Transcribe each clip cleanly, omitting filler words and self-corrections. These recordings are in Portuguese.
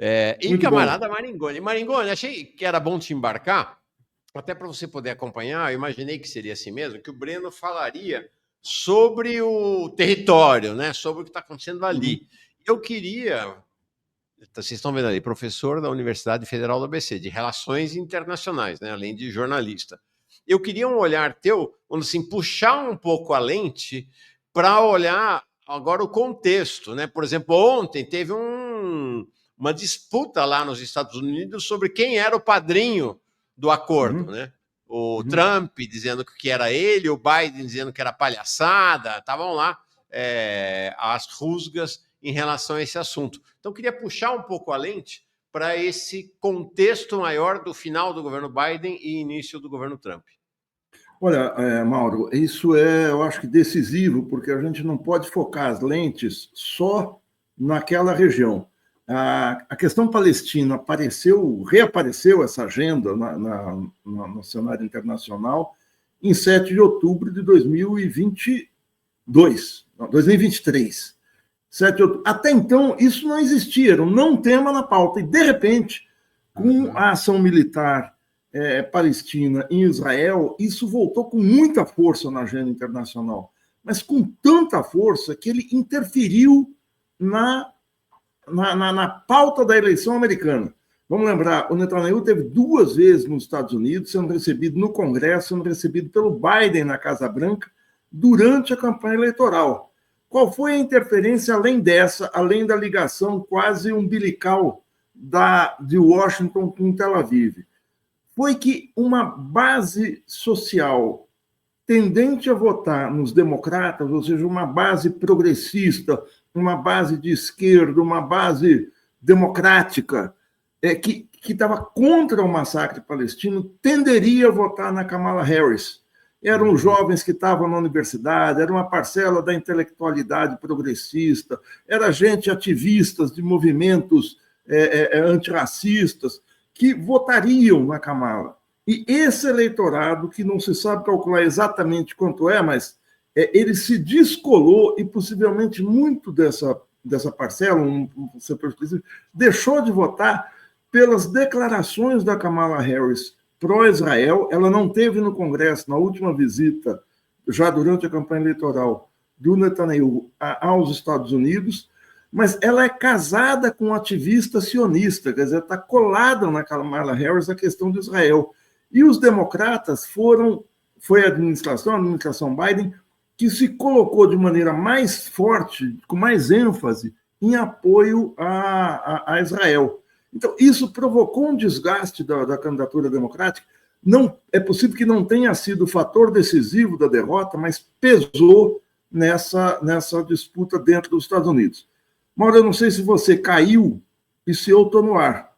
E Muito camarada bom. Maringoni. Maringoni, achei que era bom te embarcar, até para você poder acompanhar. Eu imaginei que seria assim mesmo, que o Breno falaria sobre o território, né? Sobre o que está acontecendo ali. Eu queria. Vocês estão vendo ali, professor da Universidade Federal do ABC, de Relações Internacionais, né? Além de jornalista. Eu queria um olhar teu, onde assim, puxar um pouco a lente para olhar agora o contexto, né? Por exemplo, ontem teve uma disputa lá nos Estados Unidos sobre quem era o padrinho do acordo, né? O Trump dizendo que era ele, o Biden dizendo que era palhaçada, estavam lá as rusgas em relação a esse assunto. Então, queria puxar um pouco a lente para esse contexto maior do final do governo Biden e início do governo Trump. Olha, Mauro, isso eu acho que decisivo, porque a gente não pode focar as lentes só naquela região. A questão palestina reapareceu essa agenda no cenário internacional em 7 de outubro de 2023. 7 de outubro. Até então, isso não existia, era um não tema na pauta. E, de repente, com a ação militar palestina em Israel, isso voltou com muita força na agenda internacional, mas com tanta força que ele interferiu na pauta da eleição americana. Vamos lembrar, o Netanyahu teve 2 vezes nos Estados Unidos, sendo recebido no Congresso, sendo recebido pelo Biden na Casa Branca, durante a campanha eleitoral. Qual foi a interferência além dessa, além da ligação quase umbilical de Washington com Tel Aviv? Foi que uma base social tendente a votar nos democratas, ou seja, uma base progressista, uma base de esquerda, uma base democrática, que estava contra o massacre palestino, tenderia a votar na Kamala Harris. Eram jovens que estavam na universidade, era uma parcela da intelectualidade progressista, era gente ativistas de movimentos antirracistas, que votariam na Kamala. E esse eleitorado, que não se sabe calcular exatamente quanto mas ele se descolou e possivelmente muito dessa parcela, deixou de votar pelas declarações da Kamala Harris pró-Israel. Ela não teve no Congresso, na última visita, já durante a campanha eleitoral do Netanyahu aos Estados Unidos, mas ela é casada com um ativista sionista, quer dizer, está colada na Kamala Harris a questão de Israel. E os democratas foi a administração Biden, que se colocou de maneira mais forte, com mais ênfase, em apoio a Israel. Então, isso provocou um desgaste da candidatura democrática. Não, é possível que não tenha sido o fator decisivo da derrota, mas pesou nessa disputa dentro dos Estados Unidos. Mauro, eu não sei se você caiu e se eu estou no ar.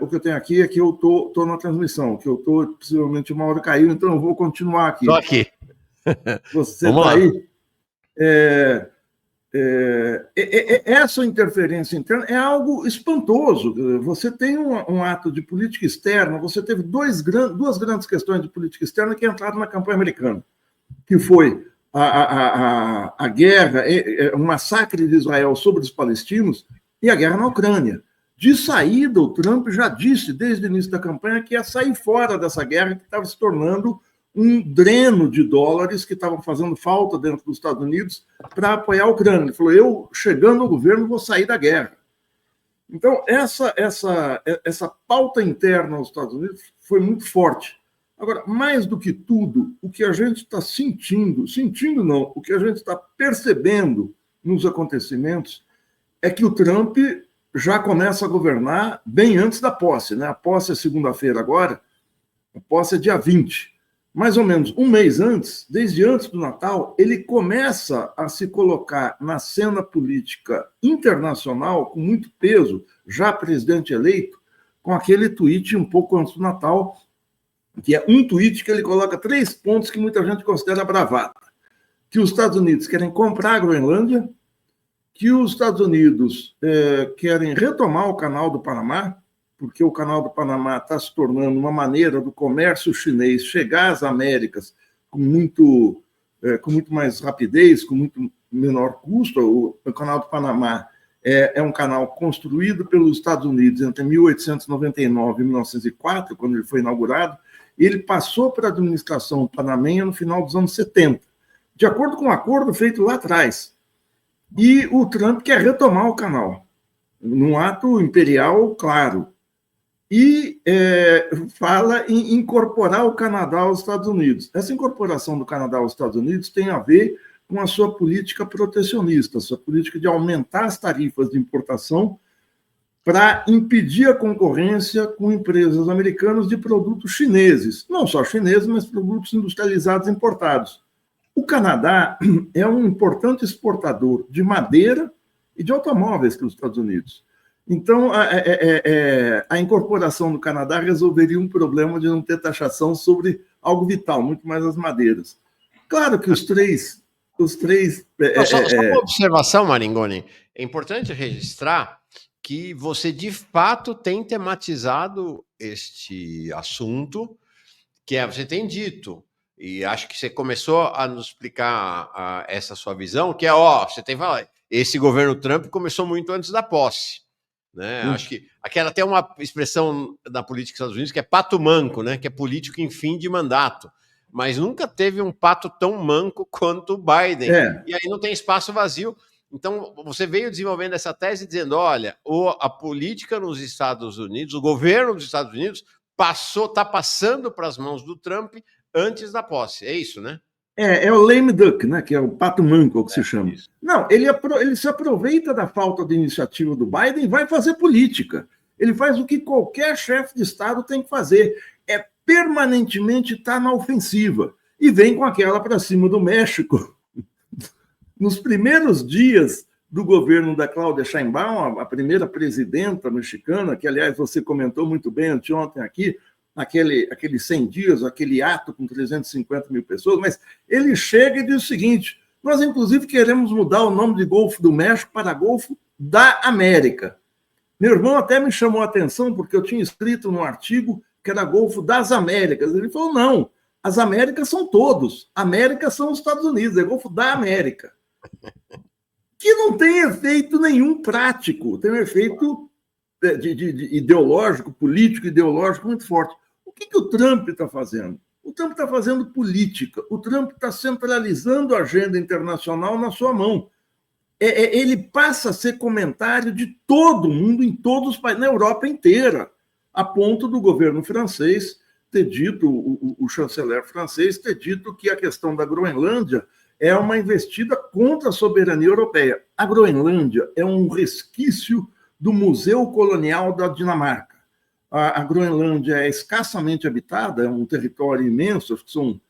O que eu tenho aqui é que eu estou na transmissão, que eu estou, possivelmente, uma hora caiu, então eu vou continuar aqui. Estou aqui. Você está aí? Essa interferência interna é algo espantoso. Você tem um ato de política externa, você teve duas grandes questões de política externa que entraram na campanha americana, que foi a guerra, o massacre de Israel sobre os palestinos e a guerra na Ucrânia. De saída, o Trump já disse, desde o início da campanha, que ia sair fora dessa guerra, que estava se tornando um dreno de dólares que estavam fazendo falta dentro dos Estados Unidos para apoiar a Ucrânia. Ele falou, eu, chegando ao governo, vou sair da guerra. Então, essa pauta interna aos Estados Unidos foi muito forte. Agora, mais do que tudo, o que a gente está sentindo não, o que a gente está percebendo nos acontecimentos é que o Trump já começa a governar bem antes da posse, né? A posse é segunda-feira agora, a posse é dia 20. Mais ou menos um mês antes, desde antes do Natal, ele começa a se colocar na cena política internacional com muito peso, já presidente eleito, com aquele tweet um pouco antes do Natal, que é um tweet que ele coloca 3 pontos que muita gente considera bravata. Que os Estados Unidos querem comprar a Groenlândia, que os Estados Unidos querem retomar o Canal do Panamá, porque o Canal do Panamá está se tornando uma maneira do comércio chinês chegar às Américas com muito mais rapidez, com muito menor custo. O Canal do Panamá é um canal construído pelos Estados Unidos entre 1899 e 1904, quando ele foi inaugurado. Ele passou para a administração panamenha no final dos anos 70, de acordo com um acordo feito lá atrás. E o Trump quer retomar o canal, num ato imperial claro. E fala em incorporar o Canadá aos Estados Unidos. Essa incorporação do Canadá aos Estados Unidos tem a ver com a sua política protecionista, sua política de aumentar as tarifas de importação para impedir a concorrência com empresas americanas de produtos chineses. Não só chineses, mas produtos industrializados importados. O Canadá é um importante exportador de madeira e de automóveis para os Estados Unidos. Então, a incorporação do Canadá resolveria um problema de não ter taxação sobre algo vital, muito mais as madeiras. Claro que os três... Só uma observação, Maringoni. É importante registrar que você, de fato, tem tematizado este assunto, que você tem dito, e acho que você começou a nos explicar essa sua visão, que você tem que falar, esse governo Trump começou muito antes da posse. Né? Acho que aquela tem uma expressão na política dos Estados Unidos que é pato manco, né? Que é político em fim de mandato. Mas nunca teve um pato tão manco quanto o Biden. E aí não tem espaço vazio. Então, você veio desenvolvendo essa tese dizendo, olha, a política nos Estados Unidos, o governo dos Estados Unidos está passando para as mãos do Trump antes da posse. É isso, né? É o lame duck, né? Que é o pato manco, que se chama. Isso. Não, ele se aproveita da falta de iniciativa do Biden e vai fazer política. Ele faz o que qualquer chefe de Estado tem que fazer. É permanentemente estar na ofensiva. E vem com aquela para cima do México. Nos primeiros dias do governo da Cláudia Sheinbaum, a primeira presidenta mexicana, que, aliás, você comentou muito bem anteontem aqui, aqueles 100 dias, aquele ato com 350 mil pessoas, mas ele chega e diz o seguinte, nós, inclusive, queremos mudar o nome de Golfo do México para Golfo da América. Meu irmão até me chamou a atenção, porque eu tinha escrito no artigo que era Golfo das Américas. Ele falou, não, as Américas são todos, América são os Estados Unidos, é Golfo da América. Que não tem efeito nenhum prático, tem um efeito de ideológico, político ideológico muito forte. O que o Trump está fazendo? O Trump está fazendo política, o Trump está centralizando a agenda internacional na sua mão. Ele passa a ser comentário de todo mundo, em todos os países, na Europa inteira, a ponto do governo francês ter dito, o chanceler francês ter dito que a questão da Groenlândia é uma investida contra a soberania europeia. A Groenlândia é um resquício do Museu Colonial da Dinamarca. A Groenlândia é escassamente habitada, é um território imenso, acho que são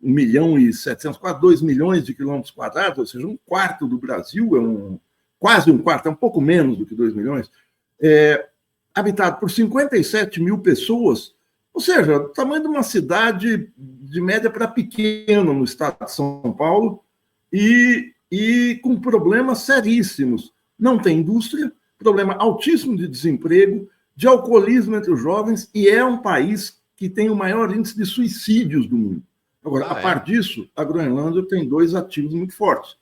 1.700.000, quase 2 milhões de quilômetros quadrados, ou seja, um quarto do Brasil, quase um quarto, é um pouco menos do que 2 milhões, habitado por 57 mil pessoas, ou seja, o tamanho de uma cidade de média para pequena no estado de São Paulo e com problemas seríssimos. Não tem indústria, problema altíssimo de desemprego, de alcoolismo entre os jovens, e é um país que tem o maior índice de suicídios do mundo. Agora, a par disso, a Groenlândia tem 2 ativos muito fortes.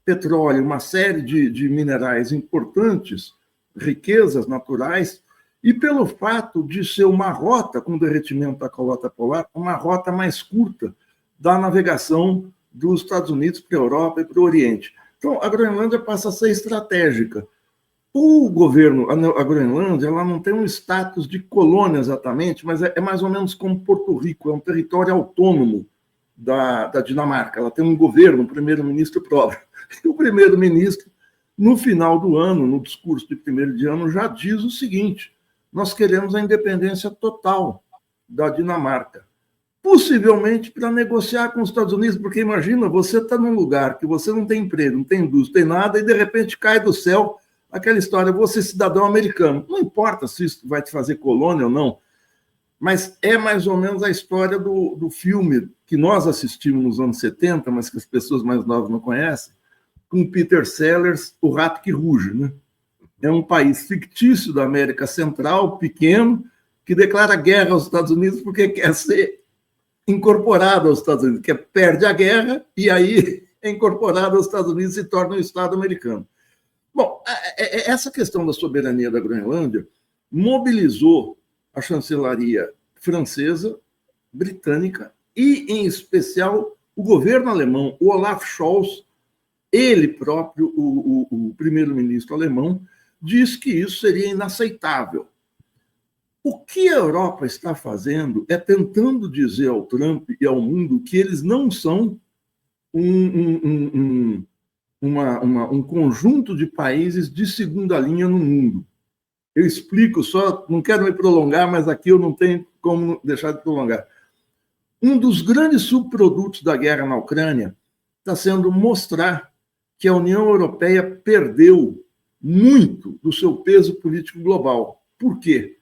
Petróleo, uma série de minerais importantes, riquezas naturais, e pelo fato de ser uma rota, com o derretimento da calota polar, uma rota mais curta da navegação dos Estados Unidos para a Europa e para o Oriente. Então, a Groenlândia passa a ser estratégica. O governo, a Groenlândia, ela não tem um status de colônia exatamente, mas é mais ou menos como Porto Rico, é um território autônomo da Dinamarca. Ela tem um governo, um primeiro-ministro próprio. E o primeiro-ministro, no final do ano, no discurso de 1º de ano, já diz o seguinte: nós queremos a independência total da Dinamarca, possivelmente para negociar com os Estados Unidos, porque imagina, você está num lugar que você não tem emprego, não tem indústria, não tem nada, e de repente cai do céu aquela história, você é cidadão americano. Não importa se isso vai te fazer colônia ou não, mas é mais ou menos a história do filme que nós assistimos nos anos 70, mas que as pessoas mais novas não conhecem, com Peter Sellers, O Rato que Ruge, né? É um país fictício da América Central, pequeno, que declara guerra aos Estados Unidos porque quer ser incorporado aos Estados Unidos, que perde a guerra e aí é incorporado aos Estados Unidos e se torna um Estado americano. Bom, essa questão da soberania da Groenlândia mobilizou a chancelaria francesa, britânica e, em especial, o governo alemão. O Olaf Scholz, ele próprio, o primeiro-ministro alemão, diz que isso seria inaceitável. O que a Europa está fazendo é tentando dizer ao Trump e ao mundo que eles não são um conjunto de países de segunda linha no mundo. Eu explico só, não quero me prolongar, mas aqui eu não tenho como deixar de prolongar. Um dos grandes subprodutos da guerra na Ucrânia está sendo mostrar que a União Europeia perdeu muito do seu peso político global. Por quê?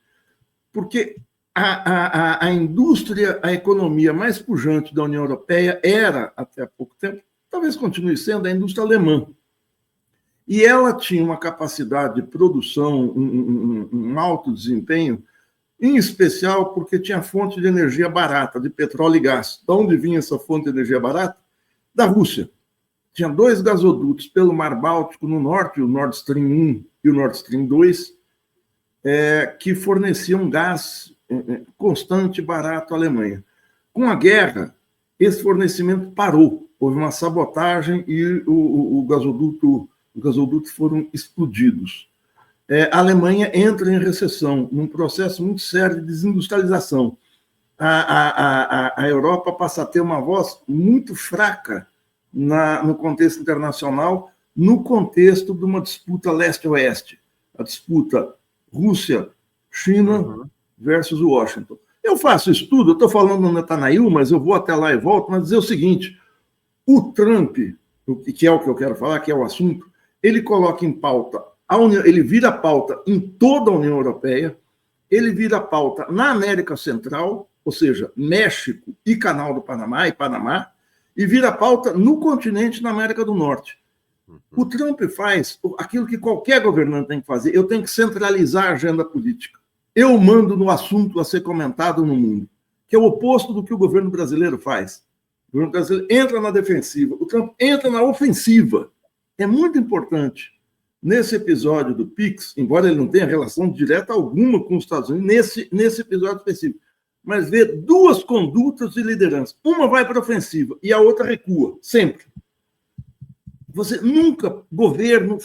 Porque a indústria, a economia mais pujante da União Europeia era, até há pouco tempo, talvez continue sendo, a indústria alemã. E ela tinha uma capacidade de produção, um alto desempenho, em especial porque tinha fonte de energia barata, de petróleo e gás. De onde vinha essa fonte de energia barata? Da Rússia. Tinha 2 gasodutos pelo Mar Báltico no norte, o Nord Stream 1 e o Nord Stream 2, que forneciam gás constante e barato à Alemanha. Com a guerra, esse fornecimento parou. Houve uma sabotagem e os gasodutos foram explodidos. A Alemanha entra em recessão, num processo muito sério de desindustrialização. A Europa passa a ter uma voz muito fraca no contexto internacional, no contexto de uma disputa leste-oeste, a disputa Rússia-China versus Washington. Eu faço isso tudo, eu estou falando no Netanyahu, mas eu vou até lá e volto, mas dizer o seguinte, o Trump, que é o que eu quero falar, que é o assunto, ele coloca em pauta, ele vira pauta em toda a União Europeia, ele vira pauta na América Central, ou seja, México e Canal do Panamá, e vira pauta no continente na América do Norte. O Trump faz aquilo que qualquer governante tem que fazer, eu tenho que centralizar a agenda política. Eu mando no assunto a ser comentado no mundo, que é o oposto do que o governo brasileiro faz. O governo brasileiro entra na defensiva, o Trump entra na ofensiva. É muito importante, nesse episódio do PIX, embora ele não tenha relação direta alguma com os Estados Unidos, nesse episódio específico, mas ver 2 condutas de liderança. Uma vai para a ofensiva e a outra recua, sempre. Você nunca, governo,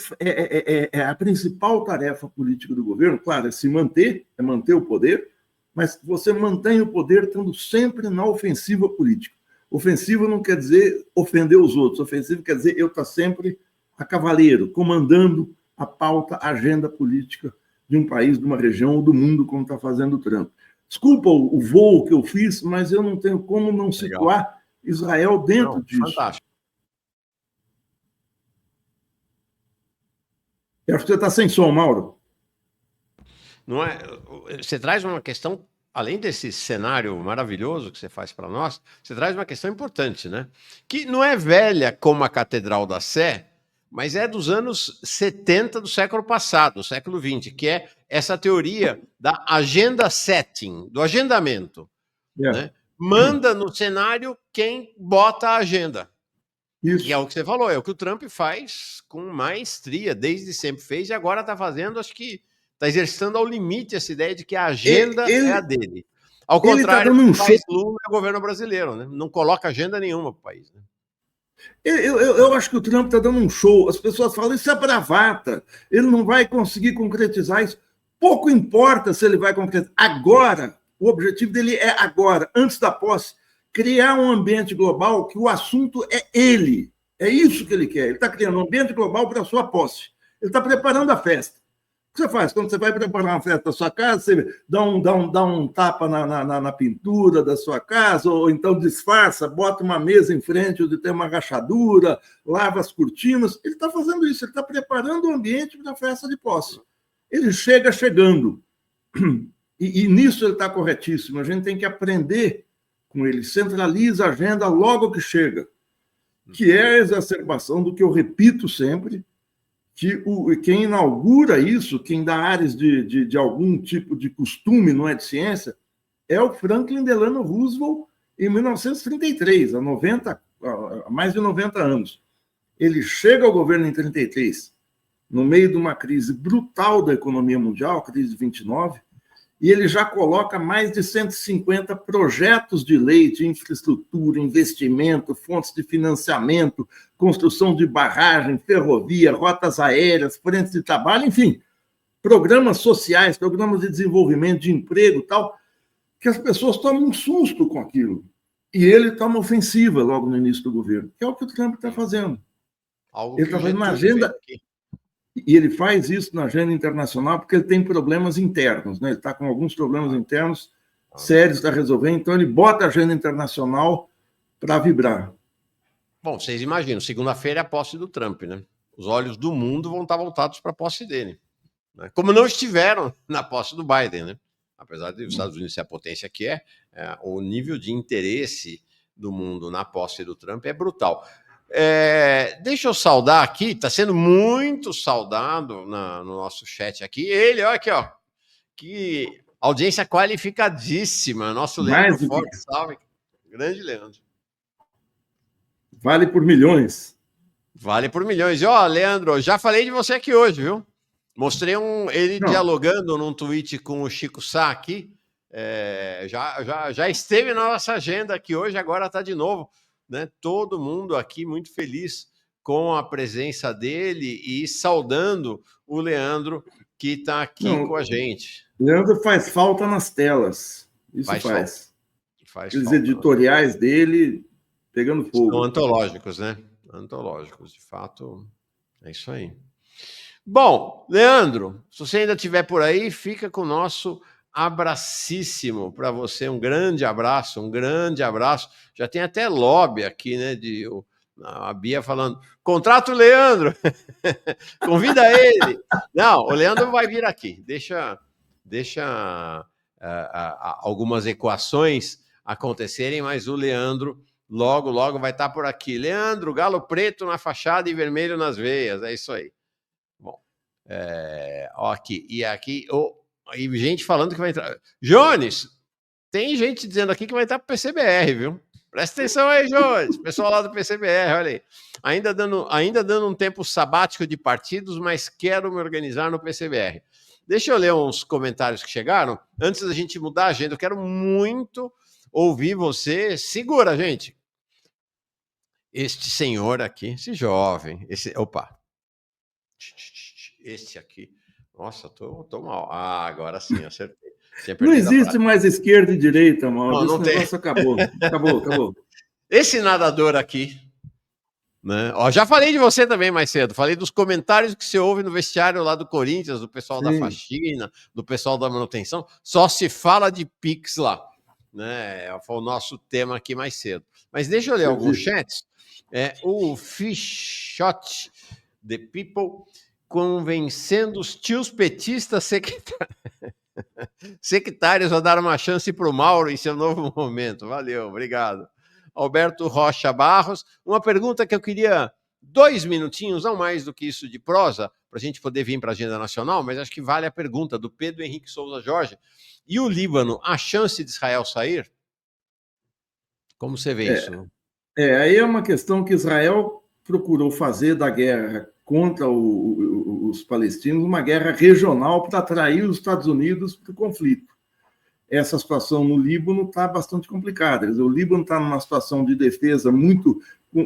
a principal tarefa política do governo, claro, é manter o poder, mas você mantém o poder estando sempre na ofensiva política. Ofensiva não quer dizer ofender os outros, ofensiva quer dizer eu estar sempre a cavaleiro, comandando a pauta, a agenda política de um país, de uma região ou do mundo, como está fazendo o Trump. Desculpa o voo que eu fiz, mas eu não tenho como não situar Israel dentro disso. Fantástico. Eu acho que você está sem som, Mauro. Não é? Você traz uma questão, além desse cenário maravilhoso que você faz para nós, você traz uma questão importante, né? Que não é velha como a Catedral da Sé, mas é dos anos 70 do século passado, do século XX, que é essa teoria da agenda setting, do agendamento. Né? Manda no cenário quem bota a agenda. Isso. E é o que você falou, é o que o Trump faz com maestria, desde sempre fez, e agora está fazendo, acho que está exercitando ao limite essa ideia de que a agenda é a dele. Ao contrário, o que faz Lula é o governo brasileiro, né? Não coloca agenda nenhuma para o país. Né? Eu acho que o Trump está dando um show. As pessoas falam, isso é bravata, ele não vai conseguir concretizar isso. Pouco importa se ele vai concretizar. Agora, o objetivo dele é agora, antes da posse, criar um ambiente global que o assunto é ele. É isso que ele quer. Ele está criando um ambiente global para a sua posse. Ele está preparando a festa. O que você faz? Quando você vai preparar uma festa da sua casa, você dá um tapa na pintura da sua casa, ou então disfarça, bota uma mesa em frente onde tem uma rachadura, lava as cortinas. Ele está fazendo isso, ele está preparando o ambiente para a festa de posse. Ele chega chegando. E nisso ele está corretíssimo. A gente tem que aprender com ele. Centraliza a agenda logo que chega, que é a exacerbação do que eu repito sempre, que quem inaugura isso, quem dá áreas de algum tipo de costume, não é de ciência, é o Franklin Delano Roosevelt em 1933, há mais de 90 anos. Ele chega ao governo em 33, no meio de uma crise brutal da economia mundial, crise de 29, e ele já coloca mais de 150 projetos de lei de infraestrutura, investimento, fontes de financiamento, construção de barragem, ferrovia, rotas aéreas, frentes de trabalho, enfim, programas sociais, programas de desenvolvimento, de emprego e tal, que as pessoas tomam um susto com aquilo. E ele toma ofensiva logo no início do governo, que é o que o Trump está fazendo. Algo ele que está o fazendo na Getúlio agenda, fez aqui. e ele faz isso na agenda internacional porque ele tem problemas internos, né? Ele está com alguns problemas internos sérios para resolver, então ele bota a agenda internacional para vibrar. Bom, vocês imaginam, segunda-feira é a posse do Trump, né? Os olhos do mundo vão estar voltados para a posse dele, né? Como não estiveram na posse do Biden, né? Apesar de os Estados Unidos ser a potência que o nível de interesse do mundo na posse do Trump é brutal. Deixa eu saudar aqui, está sendo muito saudado no nosso chat aqui. Ele, olha aqui, ó, que audiência qualificadíssima. Nosso Leandro Forte, salve. Grande Leandro. Vale por milhões. Vale por milhões. E, ó, Leandro, já falei de você aqui hoje, viu? Mostrei ele dialogando num tweet com o Chico Sá aqui. Já esteve na nossa agenda aqui hoje, agora está de novo. Né? Todo mundo aqui muito feliz com a presença dele e saudando o Leandro, que está aqui com a gente. Leandro faz falta nas telas. Isso faz. Aqueles editoriais dele pegando fogo. São antológicos, né? Antológicos, de fato, é isso aí. Bom, Leandro, se você ainda estiver por aí, fica com o nosso abracíssimo para você, um grande abraço, um grande abraço. Já tem até lobby aqui, né? A Bia falando, contrata o Leandro, convida ele. Não, o Leandro vai vir aqui, deixa algumas equações acontecerem, mas o Leandro logo, logo vai estar por aqui. Leandro, galo preto na fachada e vermelho nas veias, é isso aí. Bom, ó, aqui, e gente falando que vai entrar. Jones, tem gente dizendo aqui que vai entrar para o PCBR, viu? Presta atenção aí, Jones, pessoal lá do PCBR, olha aí. Ainda dando um tempo sabático de partidos, mas quero me organizar no PCBR. Deixa eu ler uns comentários que chegaram. Antes da gente mudar a agenda, eu quero muito ouvir você. Segura, gente. Este senhor aqui, esse jovem, opa. Este aqui. Nossa, tô mal. Ah, agora sim, acertei. Não existe mais esquerda e direita, Mauro. Não, esse negócio acabou. Acabou. Esse nadador aqui, né? Ó, já falei de você também mais cedo. Falei dos comentários que você ouve no vestiário lá do Corinthians, do pessoal da faxina, do pessoal da manutenção. Só se fala de Pix lá, né? Foi o nosso tema aqui mais cedo. Mas deixa eu ler alguns chats. O Fichot The People convencendo os tios petistas sectários a dar uma chance para o Mauro em seu novo momento. Valeu, obrigado. Alberto Rocha Barros, uma pergunta que eu queria 2 minutinhos, não mais do que isso de prosa, para a gente poder vir para a agenda nacional, mas acho que vale a pergunta do Pedro Henrique Souza Jorge. E o Líbano, a chance de Israel sair? Como você vê isso? Aí é uma questão que Israel procurou fazer da guerra contra os palestinos uma guerra regional para atrair os Estados Unidos para o conflito. Essa situação no Líbano está bastante complicada. O Líbano está numa situação de defesa muito...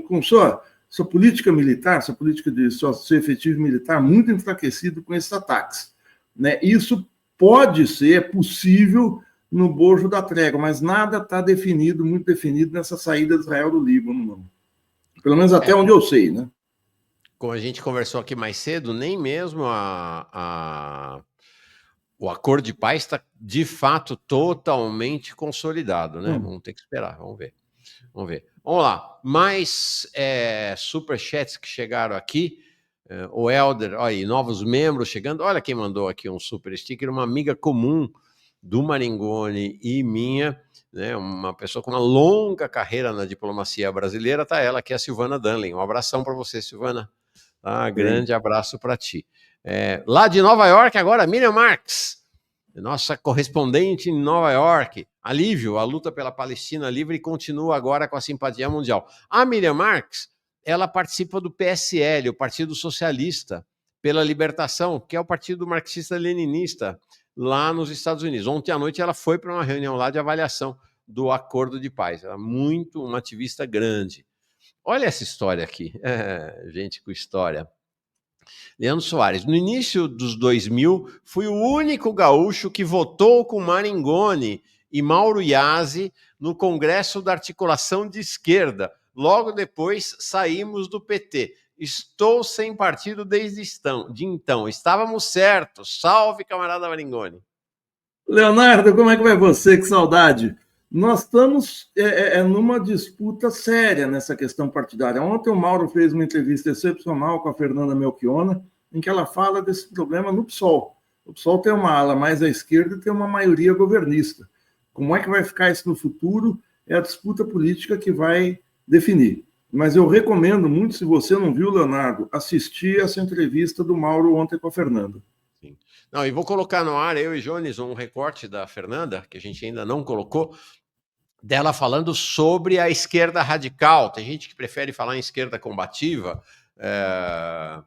com sua política militar, sua política de seu efetivo militar muito enfraquecido com esses ataques. Né? Isso pode ser possível no bojo da trégua, mas nada está definido, muito definido nessa saída de Israel do Líbano, não. Pelo menos até onde eu sei, né? Como a gente conversou aqui mais cedo, nem mesmo o acordo de paz está, de fato, totalmente consolidado, né? Vamos ter que esperar, vamos ver. Vamos lá, mais superchats que chegaram aqui. O Helder, olha aí, novos membros chegando. Olha quem mandou aqui um super sticker, uma amiga comum do Maringoni e minha, né? Uma pessoa com uma longa carreira na diplomacia brasileira, tá ela aqui, a Silvana Danlin. Um abração para você, Silvana. Grande abraço para ti. Lá de Nova York agora, Miriam Marques, nossa correspondente em Nova York. Alívio, a luta pela Palestina livre continua agora com a simpatia mundial. A Miriam Marques, ela participa do PSL, o Partido Socialista, pela Libertação, que é o partido marxista-leninista lá nos Estados Unidos. Ontem à noite ela foi para uma reunião lá de avaliação do acordo de paz. Ela é uma ativista grande. Olha essa história aqui. Gente com história. Leandro Soares. No início dos 2000, fui o único gaúcho que votou com Maringoni e Mauro Iazzi no Congresso da Articulação de Esquerda. Logo depois, saímos do PT. Estou sem partido desde então. Estávamos certos. Salve, camarada Maringoni. Leonardo, como é que vai você? Que saudade. Nós estamos numa disputa séria nessa questão partidária. Ontem o Mauro fez uma entrevista excepcional com a Fernanda Melchiona, em que ela fala desse problema no PSOL. O PSOL tem uma ala mais à esquerda e tem uma maioria governista. Como é que vai ficar isso no futuro? É a disputa política que vai definir. Mas eu recomendo muito, se você não viu, Leonardo, assistir essa entrevista do Mauro ontem com a Fernanda. Sim. Não, e vou colocar no ar, eu e Jones, um recorte da Fernanda, que a gente ainda não colocou, dela falando sobre a esquerda radical. Tem gente que prefere falar em esquerda combativa, a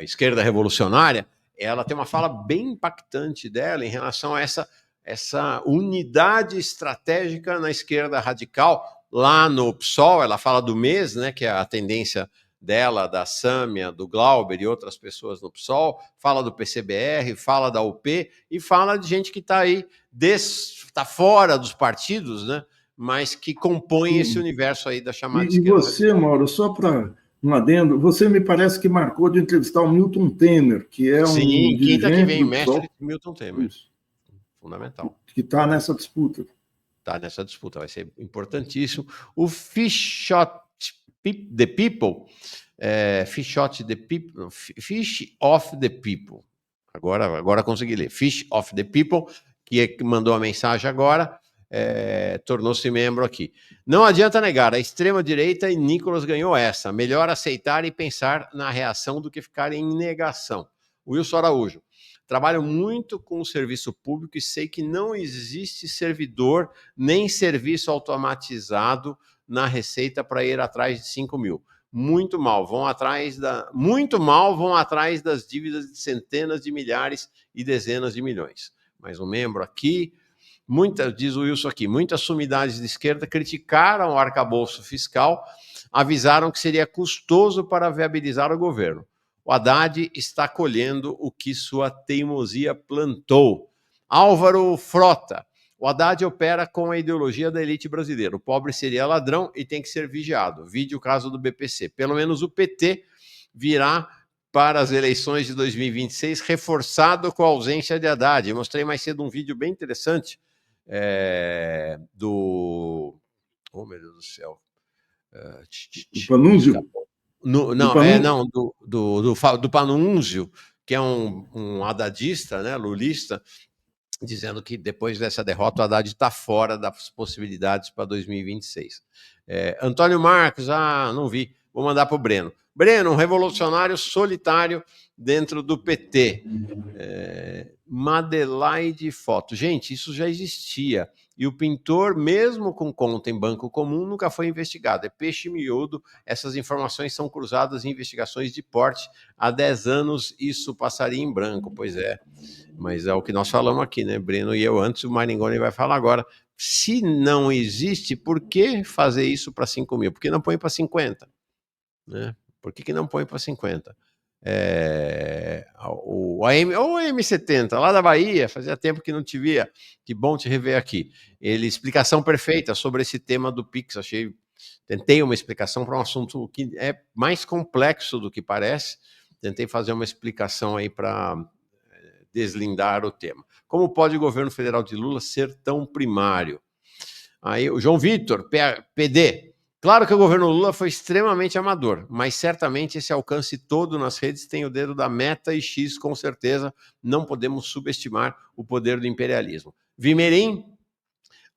esquerda revolucionária. Ela tem uma fala bem impactante dela em relação a essa unidade estratégica na esquerda radical. Lá no PSOL, ela fala do MES, né, que é a tendência dela, da Sâmia, do Glauber e outras pessoas no PSOL, fala do PCBR, fala da UP e fala de gente que está aí, está fora dos partidos, né, mas que compõe esse universo aí da chamada esquerda. E você, Mauro, só para um adendo, você me parece que marcou de entrevistar o Milton Temer, que é um Sim, quinta que vem, mestre Milton Temer. Isso. Fundamental. Que está nessa disputa. Está nessa disputa, vai ser importantíssimo. O Fish the People, Fish of the People, agora consegui ler, Fish of the People, que mandou a mensagem agora, tornou-se membro aqui. Não adianta negar, a extrema-direita e Nicolas ganhou essa, melhor aceitar e pensar na reação do que ficar em negação. Wilson Araújo. Trabalho muito com o serviço público e sei que não existe servidor nem serviço automatizado na Receita para ir atrás de 5 mil. Muito mal vão atrás das dívidas de centenas de milhares e dezenas de milhões. Mais um membro aqui. Diz o Wilson aqui, muitas sumidades de esquerda criticaram o arcabouço fiscal, avisaram que seria custoso para viabilizar o governo. O Haddad está colhendo o que sua teimosia plantou. Álvaro Frota. O Haddad opera com a ideologia da elite brasileira. O pobre seria ladrão e tem que ser vigiado. Vide o caso do BPC. Pelo menos o PT virá para as eleições de 2026 reforçado com a ausência de Haddad. Eu mostrei mais cedo um vídeo bem interessante do... Oh, meu Deus do céu. Do Panunzio? Do Panunzio, que é um haddadista, né, lulista, dizendo que depois dessa derrota o Haddad está fora das possibilidades para 2026. Antônio Marcos, não vi, vou mandar para o Breno. Breno, um revolucionário solitário dentro do PT. Madelaide Foto. Gente, isso já existia. E o pintor, mesmo com conta em banco comum, nunca foi investigado. É peixe miúdo. Essas informações são cruzadas em investigações de porte. Há 10 anos isso passaria em branco. Pois é. Mas é o que nós falamos aqui, né? Breno e eu antes, o Maringoni vai falar agora. Se não existe, por que fazer isso para 5 mil? Por que não põe para 50? Né? Por que não põe para 50? O M70, lá da Bahia, fazia tempo que não te via, que bom te rever aqui. Explicação perfeita sobre esse tema do Pix, tentei uma explicação para um assunto que é mais complexo do que parece, tentei fazer uma explicação aí para deslindar o tema. Como pode o governo federal de Lula ser tão primário? Aí o João Vitor, PD. Claro que o governo Lula foi extremamente amador, mas certamente esse alcance todo nas redes tem o dedo da Meta e X, com certeza. Não podemos subestimar o poder do imperialismo. Vimerim,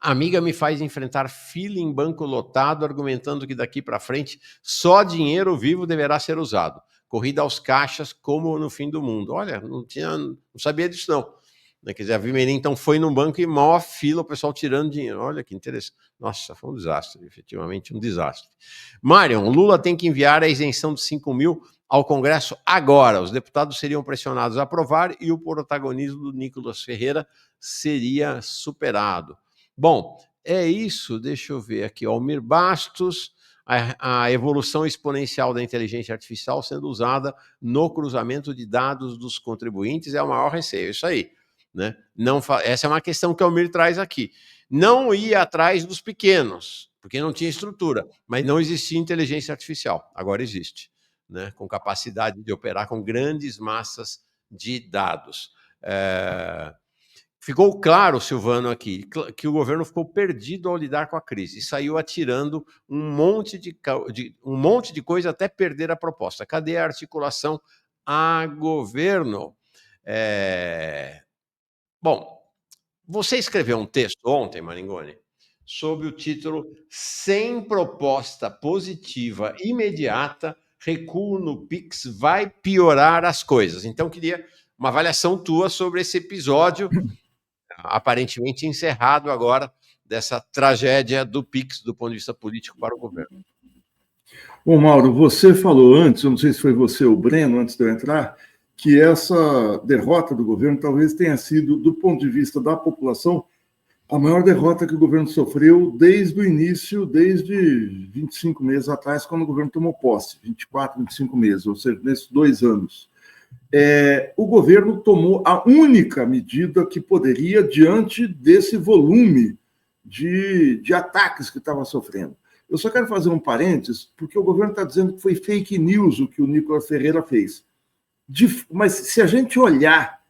amiga me faz enfrentar fila em banco lotado, argumentando que daqui para frente só dinheiro vivo deverá ser usado. Corrida aos caixas como no fim do mundo. Olha, não sabia disso não. Quer dizer, a Vimerim então foi num banco e maior fila, o pessoal tirando dinheiro. Olha que interessante. Nossa, foi um desastre, efetivamente um desastre. Marion, Lula tem que enviar a isenção de 5 mil ao Congresso agora. Os deputados seriam pressionados a aprovar e o protagonismo do Nicolas Ferreira seria superado. Bom, é isso. Deixa eu ver aqui. Almir Bastos, a evolução exponencial da inteligência artificial sendo usada no cruzamento de dados dos contribuintes é o maior receio. Isso aí. Né? Essa é uma questão que o Almir traz aqui. Não ia atrás dos pequenos, porque não tinha estrutura, mas não existia inteligência artificial. Agora existe, né? Com capacidade de operar com grandes massas de dados. Ficou claro, Silvano, aqui, que o governo ficou perdido ao lidar com a crise e saiu atirando um monte de coisa até perder a proposta. Cadê a articulação a governo? Bom, você escreveu um texto ontem, Maringoni, sob o título Sem proposta positiva imediata, recuo no Pix vai piorar as coisas. Então, queria uma avaliação tua sobre esse episódio, aparentemente encerrado agora, dessa tragédia do Pix, do ponto de vista político para o governo. Bom, Mauro, você falou antes, eu não sei se foi você ou o Breno, antes de eu entrar, que essa derrota do governo talvez tenha sido, do ponto de vista da população, a maior derrota que o governo sofreu desde o início, desde 25 meses atrás, quando o governo tomou posse, 24, 25 meses, ou seja, nesses 2 anos. O governo tomou a única medida que poderia diante desse volume de ataques que estava sofrendo. Eu só quero fazer um parênteses, porque o governo está dizendo que foi fake news o que o Nicolas Ferreira fez. Mas se a gente olhar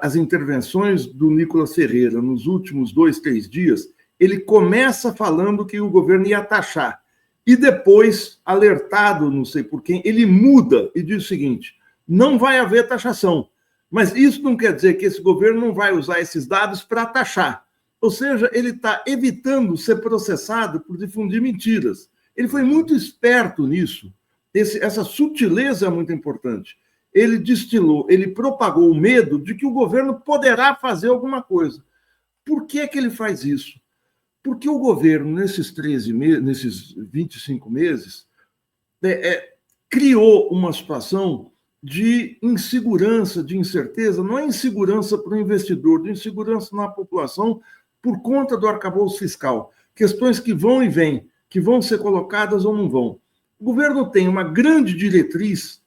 as intervenções do Nicolas Ferreira nos últimos 2, 3 dias, ele começa falando que o governo ia taxar. E depois, alertado, não sei por quem, ele muda e diz o seguinte: não vai haver taxação. Mas isso não quer dizer que esse governo não vai usar esses dados para taxar. Ou seja, ele está evitando ser processado por difundir mentiras. Ele foi muito esperto nisso. Essa sutileza é muito importante. Ele propagou o medo de que o governo poderá fazer alguma coisa. Por que ele faz isso? Porque o governo, nesses 25 meses, criou uma situação de insegurança, de incerteza, não é insegurança para o investidor, de insegurança na população por conta do arcabouço fiscal. Questões que vão e vêm, que vão ser colocadas ou não vão. O governo tem uma grande diretriz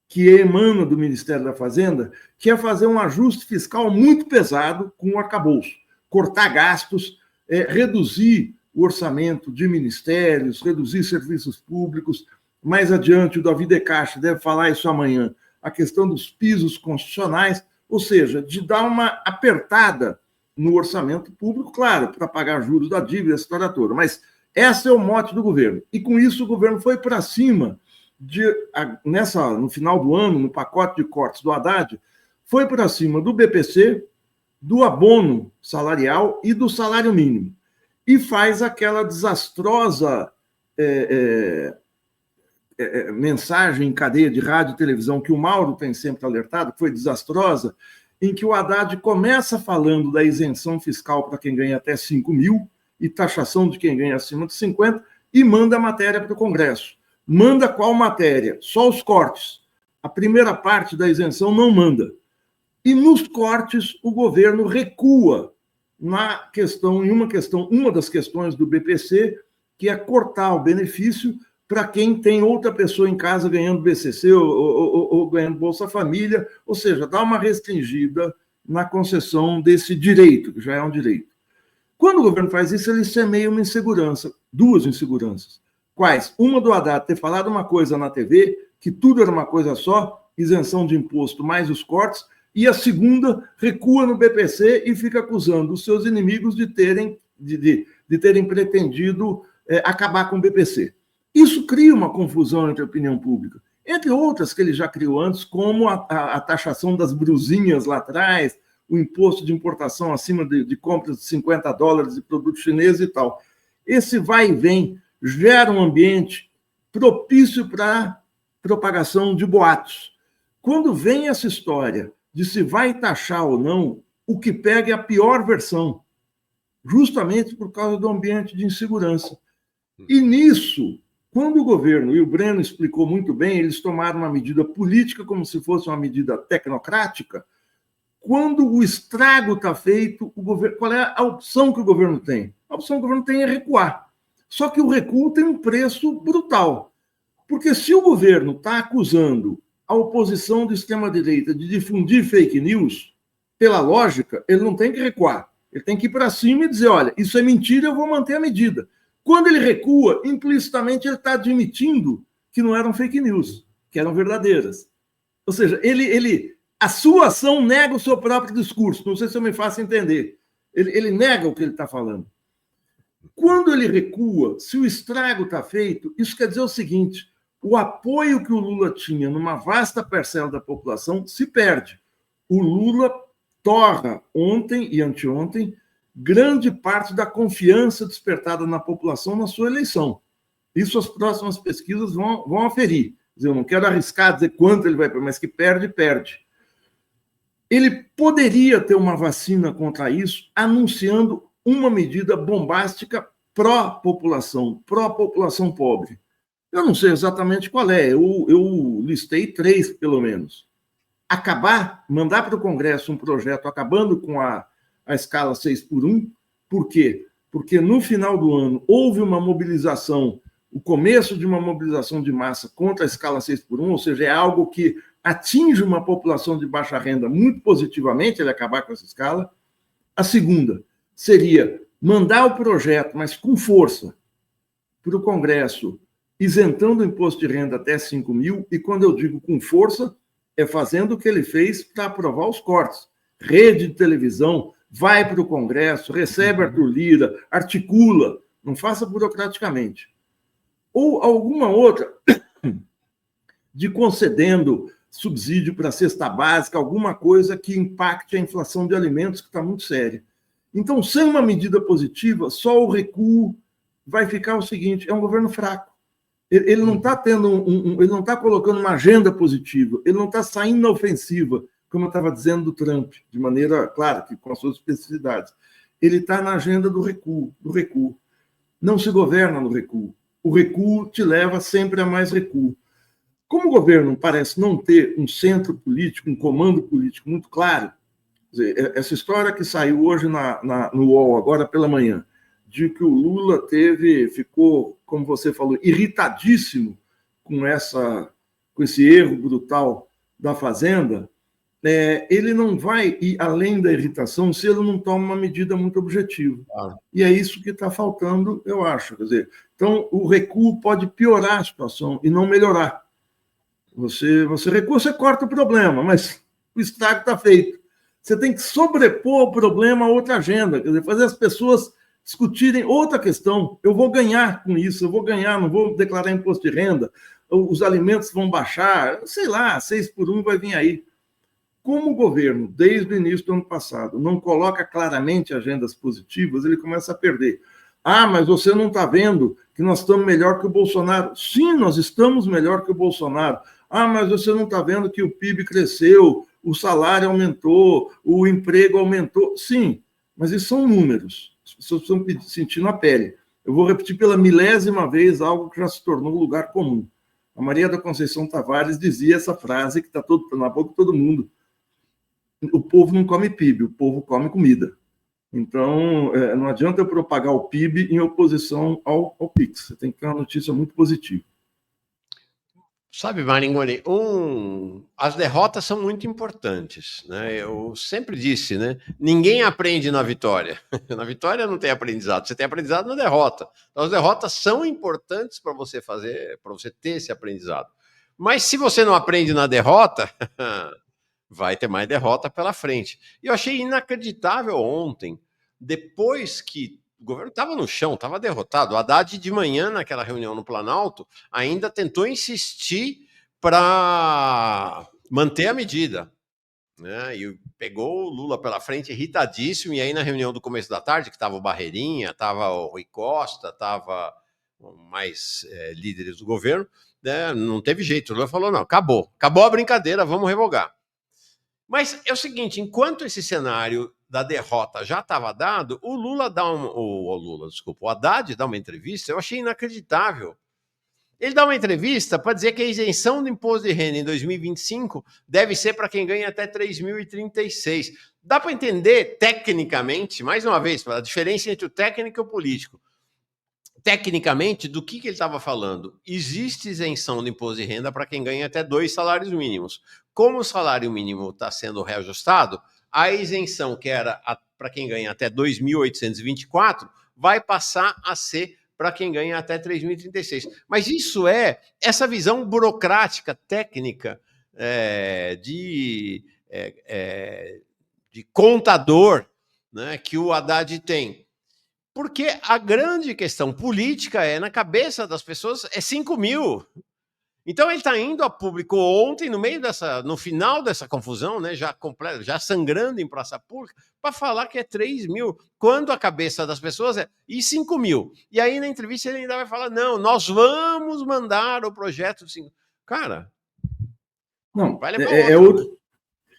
que emana do Ministério da Fazenda, que é fazer um ajuste fiscal muito pesado com o arcabouço, cortar gastos, reduzir o orçamento de ministérios, reduzir serviços públicos. Mais adiante, o Davi De Castro deve falar isso amanhã, a questão dos pisos constitucionais, ou seja, de dar uma apertada no orçamento público, claro, para pagar juros da dívida, essa história toda. Mas esse é o mote do governo. E com isso o governo foi para cima, no final do ano, no pacote de cortes do Haddad, foi para cima do BPC, do abono salarial e do salário mínimo. E faz aquela desastrosa mensagem em cadeia de rádio e televisão que o Mauro tem sempre alertado, que foi desastrosa, em que o Haddad começa falando da isenção fiscal para quem ganha até 5 mil e taxação de quem ganha acima de 50 e manda a matéria para o Congresso. Manda qual matéria? Só os cortes. A primeira parte da isenção não manda. E nos cortes o governo recua uma das questões do BPC, que é cortar o benefício para quem tem outra pessoa em casa ganhando BCC ou ganhando Bolsa Família, ou seja, dá uma restringida na concessão desse direito, que já é um direito. Quando o governo faz isso, ele semeia uma insegurança, 2 inseguranças. Quais? Uma do Haddad ter falado uma coisa na TV, que tudo era uma coisa só, isenção de imposto mais os cortes, e a segunda recua no BPC e fica acusando os seus inimigos de terem pretendido acabar com o BPC. Isso cria uma confusão entre a opinião pública, entre outras que ele já criou antes, como a taxação das brusinhas lá atrás, o imposto de importação acima de compras de $50 de produtos chineses e tal. Esse vai e vem gera um ambiente propício para propagação de boatos. Quando vem essa história de se vai taxar ou não, o que pega é a pior versão, justamente por causa do ambiente de insegurança. E nisso, Quando o governo, e o Breno explicou muito bem, eles tomaram uma medida política como se fosse uma medida tecnocrática, quando o estrago está feito, o governo, qual é a opção que o governo tem? A opção que o governo tem é recuar. Só que o recuo tem um preço brutal. Porque se o governo está acusando a oposição de extrema-direita de difundir fake news, pela lógica, ele não tem que recuar. Ele tem que ir para cima e dizer, olha, isso é mentira, eu vou manter a medida. Quando ele recua, implicitamente ele está admitindo que não eram fake news, que eram verdadeiras. Ou seja, a sua ação nega o seu próprio discurso. Não sei se eu me faço entender. Ele nega o que ele está falando. Quando ele recua, se o estrago está feito, isso quer dizer o seguinte: o apoio que o Lula tinha numa vasta parcela da população se perde. O Lula torra ontem e anteontem grande parte da confiança despertada na população na sua eleição. Isso as próximas pesquisas vão aferir. Eu não quero arriscar dizer quanto ele vai perder, mas que perde, perde. Ele poderia ter uma vacina contra isso, anunciando uma medida bombástica pró-população pobre. Eu não sei exatamente qual é, eu listei 3, pelo menos. Mandar para o Congresso um projeto acabando com a escala 6x1. Por quê? Porque no final do ano houve uma mobilização, o começo de uma mobilização de massa contra a escala 6x1, ou seja, é algo que atinge uma população de baixa renda muito positivamente, ele acabar com essa escala. A segunda seria mandar o projeto, mas com força, para o Congresso, isentando o imposto de renda até 5 mil, e quando eu digo com força, é fazendo o que ele fez para aprovar os cortes. Rede de televisão, vai para o Congresso, recebe Arthur Lira, articula, não faça burocraticamente. Ou alguma outra, de concedendo subsídio para a cesta básica, alguma coisa que impacte a inflação de alimentos, que está muito séria. Então, sem uma medida positiva, só o recuo vai ficar o seguinte: é um governo fraco. Ele não está ele não está colocando uma agenda positiva, ele não está saindo na ofensiva, como eu estava dizendo do Trump, de maneira, claro, que com as suas especificidades. Ele está na agenda do recuo, do recuo. Não se governa no recuo. O recuo te leva sempre a mais recuo. Como o governo parece não ter um centro político, um comando político muito claro, essa história que saiu hoje no UOL, agora pela manhã, de que o Lula ficou, como você falou, irritadíssimo com esse erro brutal da Fazenda, ele não vai ir além da irritação se ele não toma uma medida muito objetiva. E é isso que está faltando, eu acho. Quer dizer, então, o recuo pode piorar a situação e não melhorar. Você recua, você corta o problema, mas o estrago está feito. Você tem que sobrepor o problema a outra agenda, quer dizer, fazer as pessoas discutirem outra questão. Eu vou ganhar com isso, eu vou ganhar, não vou declarar imposto de renda, os alimentos vão baixar, sei lá, 6x1 vai vir aí. Como o governo, desde o início do ano passado, não coloca claramente agendas positivas, ele começa a perder. Ah, mas você não está vendo que nós estamos melhor que o Bolsonaro. Sim, nós estamos melhor que o Bolsonaro. Ah, mas você não está vendo que o PIB cresceu, o salário aumentou, o emprego aumentou. Sim, mas isso são números. As pessoas estão sentindo a pele. Eu vou repetir pela 1000ª vez algo que já se tornou um lugar comum. A Maria da Conceição Tavares dizia essa frase que está na boca de todo mundo. O povo não come PIB, o povo come comida. Então, não adianta eu propagar o PIB em oposição ao PIX. Você tem que ter uma notícia muito positiva. Sabe, Maringoni, as derrotas são muito importantes, né? Eu sempre disse, né? Ninguém aprende na vitória. Na vitória não tem aprendizado, você tem aprendizado na derrota. Então, as derrotas são importantes para você ter esse aprendizado. Mas se você não aprende na derrota, vai ter mais derrota pela frente. E eu achei inacreditável ontem, depois que o governo estava no chão, estava derrotado. O Haddad, de manhã, naquela reunião no Planalto, ainda tentou insistir para manter a medida, né? E pegou o Lula pela frente, irritadíssimo. E aí, na reunião do começo da tarde, que estava o Barreirinha, estava o Rui Costa, estava mais líderes do governo, né? Não teve jeito. O Lula falou: não, acabou a brincadeira, vamos revogar. Mas é o seguinte, enquanto esse cenário da derrota já estava dado, o Haddad dá uma entrevista, eu achei inacreditável. Ele dá uma entrevista para dizer que a isenção do imposto de renda em 2025 deve ser para quem ganha até 3.036. Dá para entender tecnicamente, mais uma vez, a diferença entre o técnico e o político. Tecnicamente, do que ele estava falando? Existe isenção do imposto de renda para quem ganha até 2 salários mínimos. Como o salário mínimo está sendo reajustado, a isenção que era para quem ganha até 2.824 vai passar a ser para quem ganha até 3.036. Mas isso essa visão burocrática, técnica, de contador, né, que o Haddad tem. Porque a grande questão política na cabeça das pessoas, 5 mil. Então ele está indo a público ontem, no final dessa confusão, né, já sangrando em praça pública, para falar que é 3 mil, quando a cabeça das pessoas e 5 mil. E aí na entrevista ele ainda vai falar, não, nós vamos mandar o projeto de 5. Cara, não, vai levar outro. Né?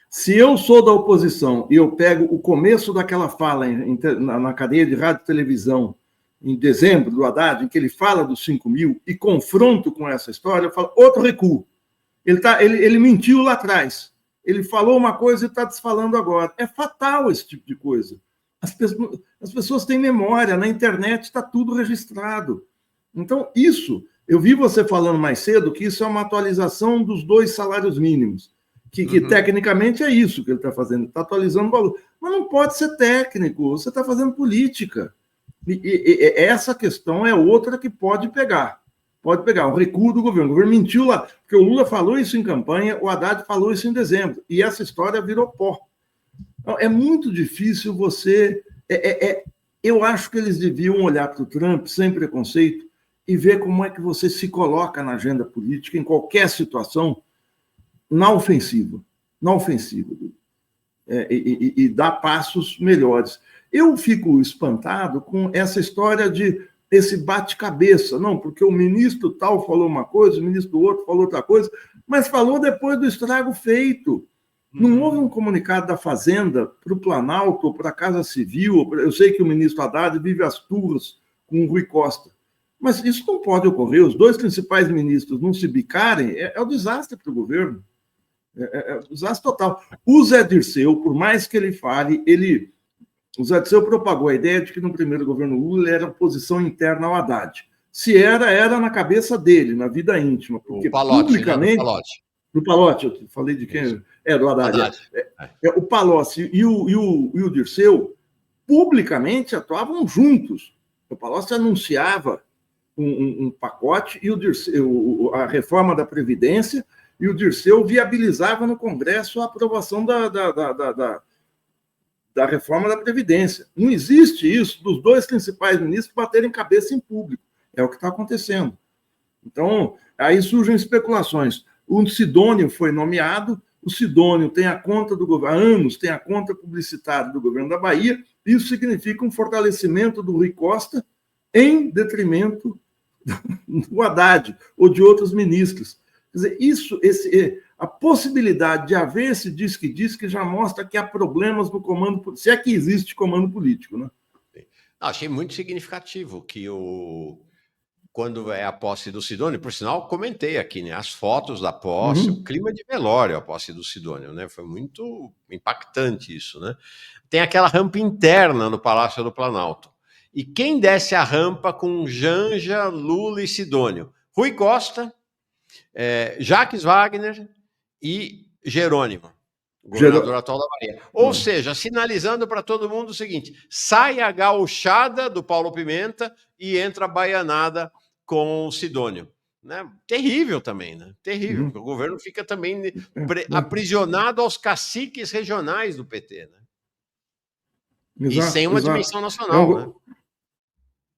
Se eu sou da oposição e eu pego o começo daquela fala na cadeia de rádio e televisão, em dezembro, do Haddad, em que ele fala dos 5 mil, e confronto com essa história, eu falo, outro recuo. Ele mentiu lá atrás. Ele falou uma coisa e está desfalando agora. É fatal esse tipo de coisa. As pessoas têm memória, na internet está tudo registrado. Então, eu vi você falando mais cedo que isso é uma atualização dos 2 salários mínimos. Que tecnicamente é isso que ele está fazendo, está atualizando o valor. Mas não pode ser técnico, você está fazendo política. E essa questão é outra que pode pegar. Pode pegar, o recuo do governo. O governo mentiu lá, porque o Lula falou isso em campanha, o Haddad falou isso em dezembro, e essa história virou pó. Então, é muito difícil você... eu acho que eles deviam olhar para o Trump sem preconceito e ver como é que você se coloca na agenda política, em qualquer situação, na ofensiva, e dar passos melhores. Eu fico espantado com essa história esse bate-cabeça, não, porque o ministro tal falou uma coisa, o ministro outro falou outra coisa, mas falou depois do estrago feito. Não houve um comunicado da Fazenda para o Planalto, ou para a Casa Civil, eu sei que o ministro Haddad vive as turras com o Rui Costa, mas isso não pode ocorrer, os 2 principais ministros não se bicarem, é um desastre para o governo. É um desastre total. O Zé Dirceu, por mais que ele fale, o Zé Dirceu propagou a ideia de que no primeiro governo Lula ele era oposição interna ao Haddad. Se era na cabeça dele, na vida íntima. Porque o Palocci, publicamente... né? Do Palocci, eu falei de quem? Isso. Do Haddad. O Palocci e o Dirceu publicamente atuavam juntos. O Palocci anunciava um pacote e o Dirceu, a reforma da Previdência, e o Dirceu viabilizava no Congresso a aprovação da reforma da Previdência. Não existe isso dos 2 principais ministros baterem cabeça em público. É o que está acontecendo. Então, aí surgem especulações. O Sidônio foi nomeado, o Sidônio tem a conta do governo, há anos tem a conta publicitária do governo da Bahia, isso significa um fortalecimento do Rui Costa em detrimento do Haddad ou de outros ministros. Quer dizer, a possibilidade de haver esse diz-que já mostra que há problemas no comando, se é que existe comando político, né? Achei muito significativo que quando é a posse do Sidônio, por sinal, comentei aqui, né? As fotos da posse, o clima de velório, a posse do Sidônio, né? Foi muito impactante isso, né? Tem aquela rampa interna no Palácio do Planalto. E quem desce a rampa com Janja, Lula e Sidônio? Rui Costa, Jacques Wagner e Jerônimo, governador atual da Bahia. Ou seja, sinalizando para todo mundo o seguinte: sai a gauchada do Paulo Pimenta e entra a baianada com o Sidônio. Né? Terrível também, né? Terrível. O governo fica também aprisionado aos caciques regionais do PT, né? E sem uma dimensão nacional,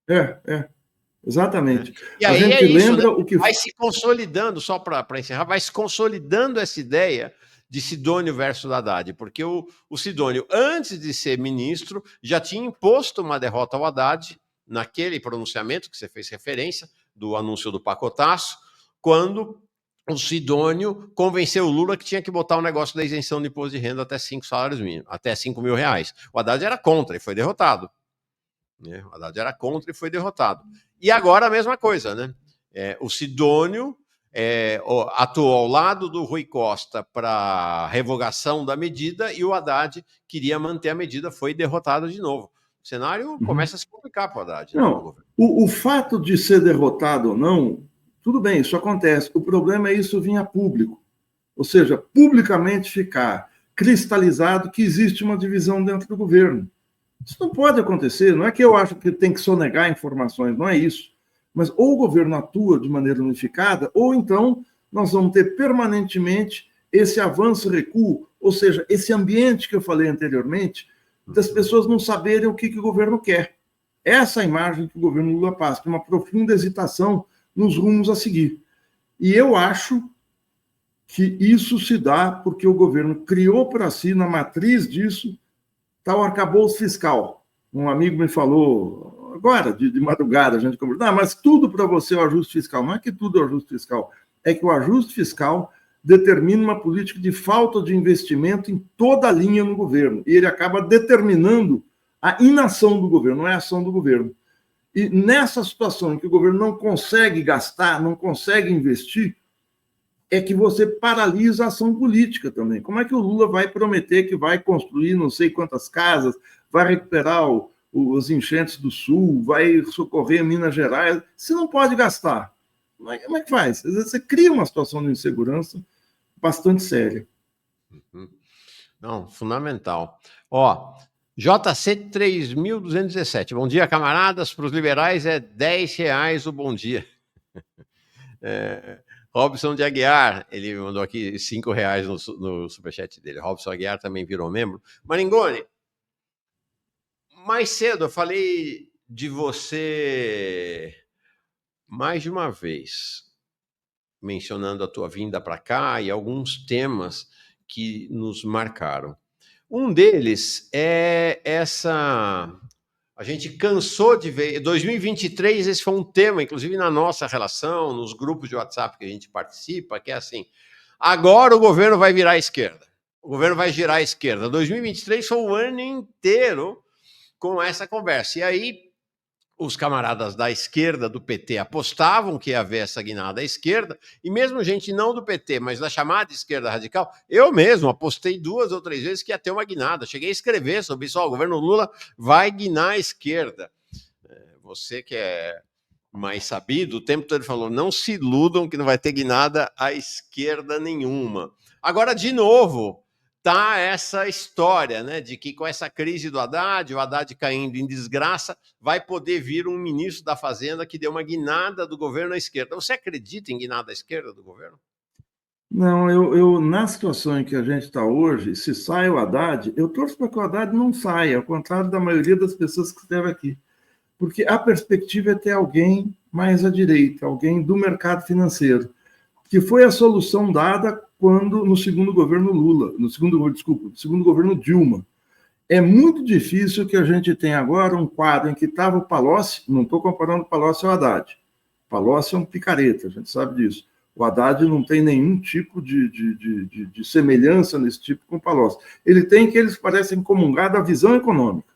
né? Exatamente. E aí a gente lembra, né? O que vai se consolidando, só para encerrar, vai se consolidando essa ideia de Sidônio versus Haddad, porque o Sidônio, antes de ser ministro, já tinha imposto uma derrota ao Haddad, naquele pronunciamento que você fez referência, do anúncio do pacotaço, quando o Sidônio convenceu o Lula que tinha que botar o negócio da isenção de imposto de renda até 5 salários mínimos, até 5 mil reais. O Haddad era contra e foi derrotado. O Haddad era contra e foi derrotado. E agora a mesma coisa, né? O Sidônio atuou ao lado do Rui Costa para revogação da medida e o Haddad queria manter a medida, foi derrotado de novo. O cenário começa a se complicar para o Haddad. Não, o fato de ser derrotado ou não, tudo bem, isso acontece. O problema é isso vir a público. Ou seja, publicamente ficar cristalizado que existe uma divisão dentro do governo. Isso não pode acontecer. Não é que eu acho que tem que sonegar informações, não é isso. Mas ou o governo atua de maneira unificada, ou então nós vamos ter permanentemente esse avanço-recuo, ou seja, esse ambiente que eu falei anteriormente, das pessoas não saberem o que o governo quer. Essa é a imagem que o governo Lula passa, uma profunda hesitação nos rumos a seguir. E eu acho que isso se dá porque o governo criou para si, na matriz disso, tal arcabouço fiscal. Um amigo me falou, agora, de madrugada, a gente conversou, mas tudo para você é o ajuste fiscal. Não é que tudo é o ajuste fiscal, é que o ajuste fiscal determina uma política de falta de investimento em toda a linha no governo. E ele acaba determinando a inação do governo, não é a ação do governo. E nessa situação em que o governo não consegue gastar, não consegue investir, é que você paralisa a ação política também. Como é que o Lula vai prometer que vai construir não sei quantas casas, vai recuperar os enchentes do Sul, vai socorrer Minas Gerais, se não pode gastar? Como é que faz? Às vezes você cria uma situação de insegurança bastante séria. Não, fundamental. JC 3.217. Bom dia, camaradas. Para os liberais é R$10 o bom dia. Robson de Aguiar, ele mandou aqui R$5 no superchat dele. Robson Aguiar também virou membro. Maringoni, mais cedo eu falei de você mais de uma vez, mencionando a tua vinda para cá e alguns temas que nos marcaram. Um deles é essa... A gente cansou de ver... 2023, esse foi um tema, inclusive na nossa relação, nos grupos de WhatsApp que a gente participa, que é assim, agora o governo vai virar à esquerda. O governo vai girar à esquerda. 2023 foi o ano inteiro com essa conversa. E aí, os camaradas da esquerda, do PT, apostavam que ia haver essa guinada à esquerda, e mesmo gente não do PT, mas da chamada esquerda radical, eu mesmo apostei 2 ou 3 vezes que ia ter uma guinada. Cheguei a escrever sobre isso, o governo Lula vai guinar à esquerda. Você que é mais sabido, o tempo todo ele falou, não se iludam que não vai ter guinada à esquerda nenhuma. Agora, de novo, tá essa história, né, de que com essa crise do Haddad, o Haddad caindo em desgraça, vai poder vir um ministro da Fazenda que deu uma guinada do governo à esquerda. Você acredita em guinada à esquerda do governo? Não, eu na situação em que a gente está hoje, se sai o Haddad, eu torço para que o Haddad não saia, ao contrário da maioria das pessoas que esteve aqui. Porque a perspectiva é ter alguém mais à direita, alguém do mercado financeiro, que foi a solução dada quando no segundo governo Lula, no segundo governo Dilma. É muito difícil que a gente tenha agora um quadro em que estava o Palocci, não estou comparando o Palocci ao Haddad. O Palocci é um picareta, a gente sabe disso. O Haddad não tem nenhum tipo de semelhança nesse tipo com o Palocci. Ele tem que eles parecem comungar da visão econômica.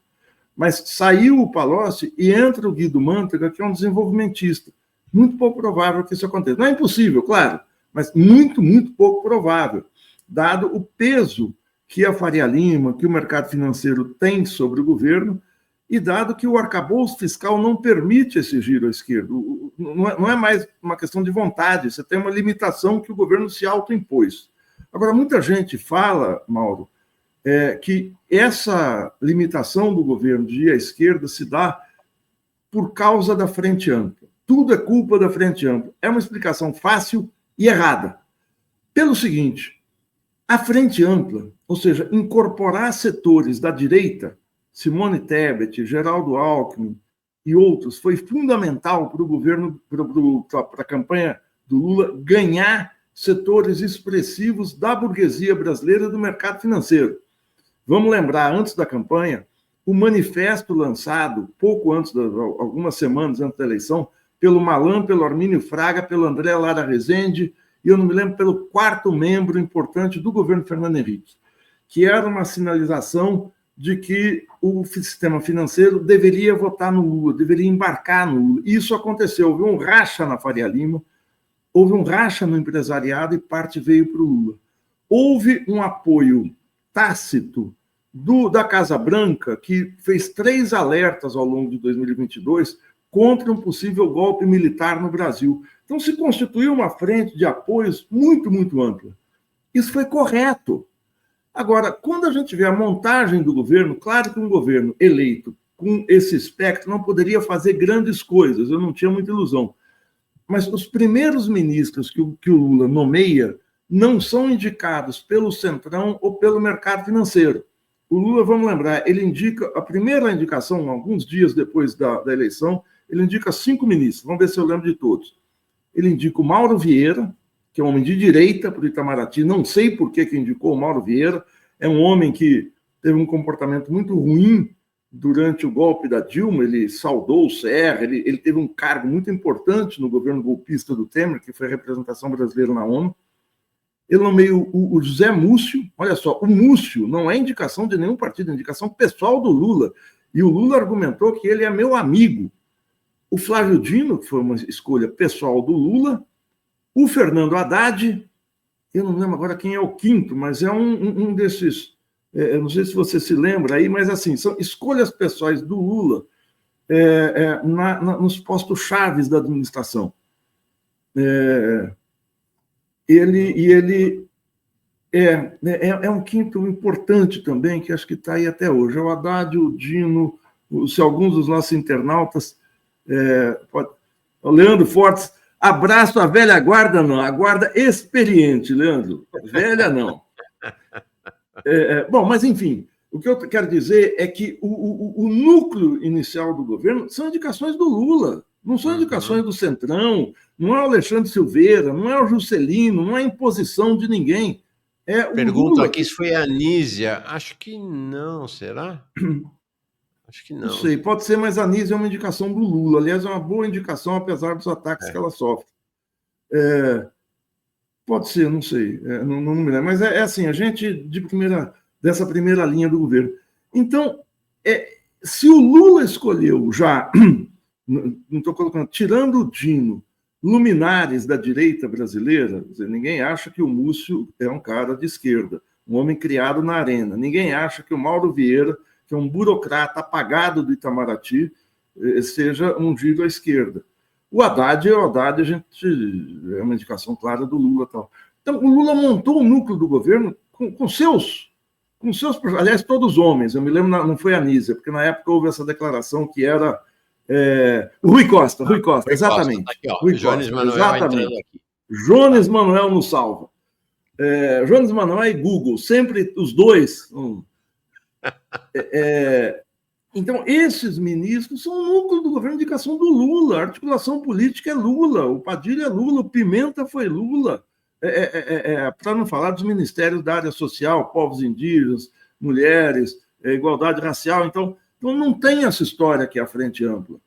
Mas saiu o Palocci e entra o Guido Mantega, que é um desenvolvimentista. Muito pouco provável que isso aconteça. Não é impossível, claro, mas muito, muito pouco provável, dado o peso que a Faria Lima, que o mercado financeiro tem sobre o governo, e dado que o arcabouço fiscal não permite esse giro à esquerda. Não é mais uma questão de vontade, você tem uma limitação que o governo se autoimpôs. Agora, muita gente fala, Mauro, que essa limitação do governo de ir à esquerda se dá por causa da Frente Ampla. Tudo é culpa da Frente Ampla. É uma explicação fácil e errada. Pelo seguinte, a Frente Ampla, ou seja, incorporar setores da direita, Simone Tebet, Geraldo Alckmin e outros, foi fundamental para o governo, para a campanha do Lula ganhar setores expressivos da burguesia brasileira do mercado financeiro. Vamos lembrar, antes da campanha, o manifesto lançado, pouco antes, algumas semanas antes da eleição, pelo Malan, pelo Armínio Fraga, pelo André Lara Rezende, e eu não me lembro, pelo 4º membro importante do governo Fernando Henrique, que era uma sinalização de que o sistema financeiro deveria votar no Lula, deveria embarcar no Lula. Isso aconteceu. Houve um racha na Faria Lima, houve um racha no empresariado e parte veio para o Lula. Houve um apoio tácito da Casa Branca, que fez 3 alertas ao longo de 2022 contra um possível golpe militar no Brasil. Então, se constituiu uma frente de apoios muito, muito ampla. Isso foi correto. Agora, quando a gente vê a montagem do governo, claro que um governo eleito com esse espectro não poderia fazer grandes coisas, eu não tinha muita ilusão. Mas os primeiros ministros que o Lula nomeia não são indicados pelo Centrão ou pelo mercado financeiro. O Lula, vamos lembrar, ele indica, a primeira indicação, alguns dias depois da eleição, ele indica 5 ministros, vamos ver se eu lembro de todos. Ele indica o Mauro Vieira, que é um homem de direita para o Itamaraty, não sei por que indicou o Mauro Vieira, é um homem que teve um comportamento muito ruim durante o golpe da Dilma, ele saudou o Serra, ele teve um cargo muito importante no governo golpista do Temer, que foi a representação brasileira na ONU. Ele nomeou o José Múcio, olha só, o Múcio não é indicação de nenhum partido, é indicação pessoal do Lula, e o Lula argumentou que ele é meu amigo. O Flávio Dino, que foi uma escolha pessoal do Lula, o Fernando Haddad, eu não lembro agora quem é o quinto, mas é um desses, eu não sei se você se lembra aí, mas assim, são escolhas pessoais do Lula nos postos chaves da administração. Ele é um quinto importante também, que acho que está aí até hoje. É o Haddad, o Dino, se alguns dos nossos internautas... o Leandro Fortes, abraço a velha guarda, não, a guarda experiente, Leandro. Velha, não. Bom, mas enfim, o que eu quero dizer é que o núcleo inicial do governo são indicações do Lula, não são indicações do Centrão, não é o Alexandre Silveira, não é o Juscelino, não é imposição de ninguém. Pergunta aqui se foi a Anísia. Acho que não, será? Acho que não. Não sei, pode ser, mas a Anísia é uma indicação do Lula. Aliás, é uma boa indicação, apesar dos ataques que ela sofre. Pode ser, não sei, não me lembro. Mas assim, a gente, dessa primeira linha do governo. Então, se o Lula escolheu já, não estou colocando, tirando o Dino, luminares da direita brasileira, ninguém acha que o Múcio é um cara de esquerda, um homem criado na arena. Ninguém acha que o Mauro Vieira, que é um burocrata apagado do Itamaraty, seja um giro à esquerda. O Haddad, a gente é uma indicação clara do Lula. Tal. Então, o Lula montou o núcleo do governo com seus, aliás, todos homens. Eu me lembro, não foi a Anísia, porque na época houve essa declaração que era o Rui Costa, exatamente. Costa, tá aqui, Rui Jones Costa, Manuel exatamente. Aqui. Jones Manuel nos salva. Jones Manuel e Google, sempre os dois... Então, esses ministros são o núcleo do governo de indicação do Lula, a articulação política é Lula, o Padilha é Lula, o Pimenta foi Lula, para não falar dos ministérios da área social, povos indígenas, mulheres, igualdade racial, então não tem essa história aqui à frente ampla.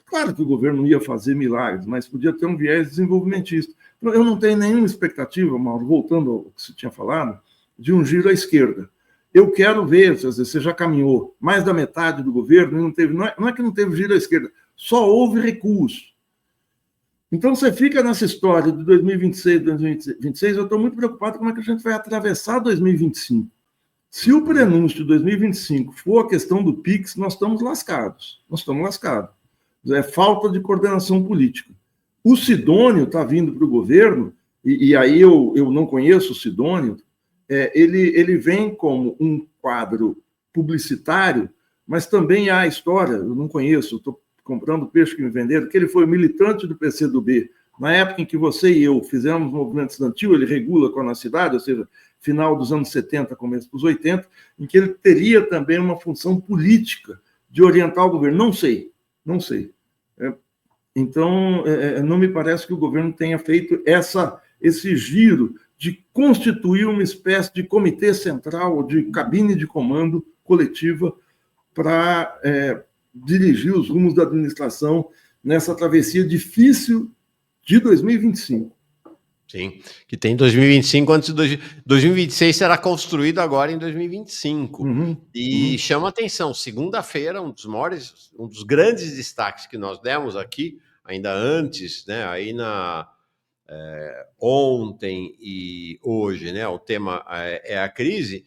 Claro que o governo não ia fazer milagres, mas podia ter um viés desenvolvimentista. Então, eu não tenho nenhuma expectativa, Mauro, voltando ao que você tinha falado, de um giro à esquerda. Eu quero ver, você já caminhou mais da metade do governo e não teve, não é que não teve giro à esquerda, só houve recuos. Então você fica nessa história de 2026, 2026, eu estou muito preocupado como é que a gente vai atravessar 2025. Se o prenúncio de 2025 for a questão do PIX, nós estamos lascados. É falta de coordenação política. O Sidônio está vindo para o governo, e aí eu não conheço o Sidônio, ele vem como um quadro publicitário, mas também há a história, eu não conheço, estou comprando peixe que me venderam, que ele foi militante do PCdoB. Na época em que você e eu fizemos o movimento estudantil, ele regula com a cidade, ou seja, final dos anos 70, começo dos 80, em que ele teria também uma função política de orientar o governo. Não sei. Então, não me parece que o governo tenha feito esse giro de constituir uma espécie de comitê central, de cabine de comando coletiva para dirigir os rumos da administração nessa travessia difícil de 2025. Sim, que tem 2025, antes de 2026 será construído agora em 2025. E chama atenção, segunda-feira, um dos grandes destaques que nós demos aqui, ainda antes, né, aí ontem e hoje, né, o tema é a crise.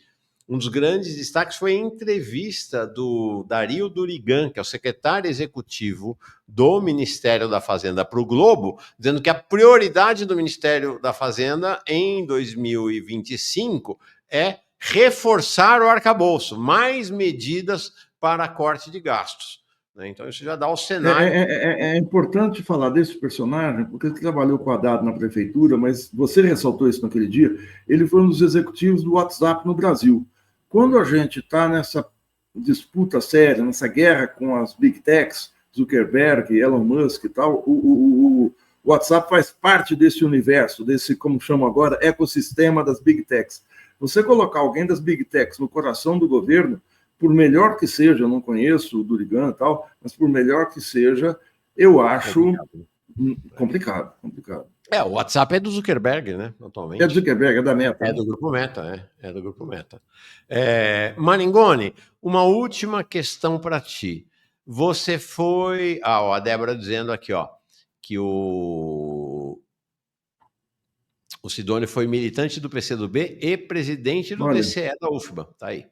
Um dos grandes destaques foi a entrevista do Dario Durigan, que é o secretário executivo do Ministério da Fazenda, para o Globo, dizendo que a prioridade do Ministério da Fazenda em 2025 é reforçar o arcabouço, mais medidas para corte de gastos. Então, isso já dá o cenário. É importante falar desse personagem, porque ele trabalhou com a Haddad na prefeitura, mas você ressaltou isso naquele dia, ele foi um dos executivos do WhatsApp no Brasil. Quando a gente está nessa disputa séria, nessa guerra com as Big Techs, Zuckerberg, Elon Musk e tal, o WhatsApp faz parte desse universo, desse, como chamo agora, ecossistema das Big Techs. Você colocar alguém das Big Techs no coração do governo, por melhor que seja, eu não conheço o Durigan e tal, mas por melhor que seja, eu acho complicado. O WhatsApp é do Zuckerberg, né, atualmente. É do Zuckerberg, é da Meta. É do Grupo Meta, é do Grupo Meta. Maringoni, uma última questão para ti. Você foi... a Débora dizendo aqui, que o Sidônio foi militante do PCdoB e presidente do DCE da UFBA. Tá aí.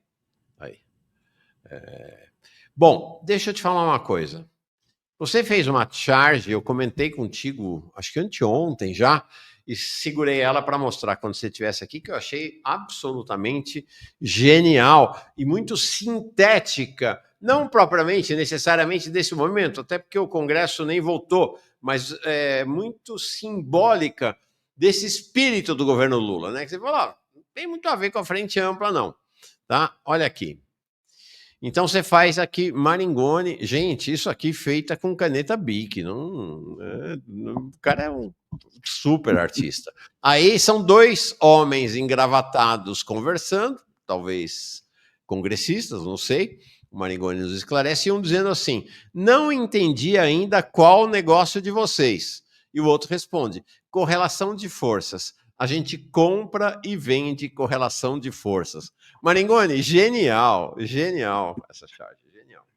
Bom, deixa eu te falar uma coisa. Você fez uma charge, eu comentei contigo, acho que anteontem já, e segurei ela para mostrar quando você estivesse aqui, que eu achei absolutamente genial e muito sintética, não propriamente, necessariamente desse momento, até porque o Congresso nem votou, mas muito simbólica desse espírito do governo Lula, né? Que você falou, não tem muito a ver com a Frente Ampla, não. Tá? Olha aqui. Então você faz aqui Marangoni, gente, isso aqui feita com caneta Bic, o cara é um super artista. Aí são dois homens engravatados conversando, talvez congressistas, não sei, o Marangoni nos esclarece, e um dizendo assim, não entendi ainda qual o negócio de vocês. E o outro responde, correlação de forças. A gente compra e vende correlação de forças. Marangoni, genial essa charge, genial.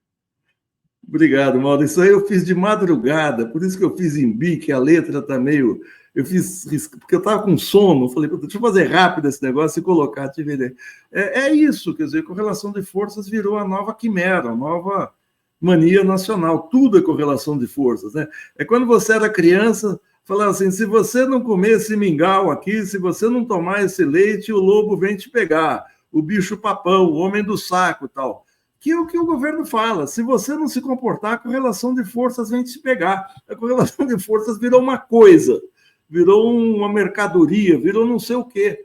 Obrigado, Mauro. Isso aí eu fiz de madrugada, por isso que eu fiz em bique, a letra tá meio... Eu fiz, porque eu estava com sono, falei, deixa eu fazer rápido esse negócio e colocar, te ver. É isso, quer dizer, correlação de forças virou a nova quimera, a nova mania nacional, tudo é correlação de forças, né? É quando você era criança... Falando assim, se você não comer esse mingau aqui, se você não tomar esse leite, o lobo vem te pegar, o bicho papão, o homem do saco e tal. Que é o que o governo fala, se você não se comportar, a correlação de forças vem te pegar. A correlação de forças virou uma coisa, virou uma mercadoria, virou não sei o quê.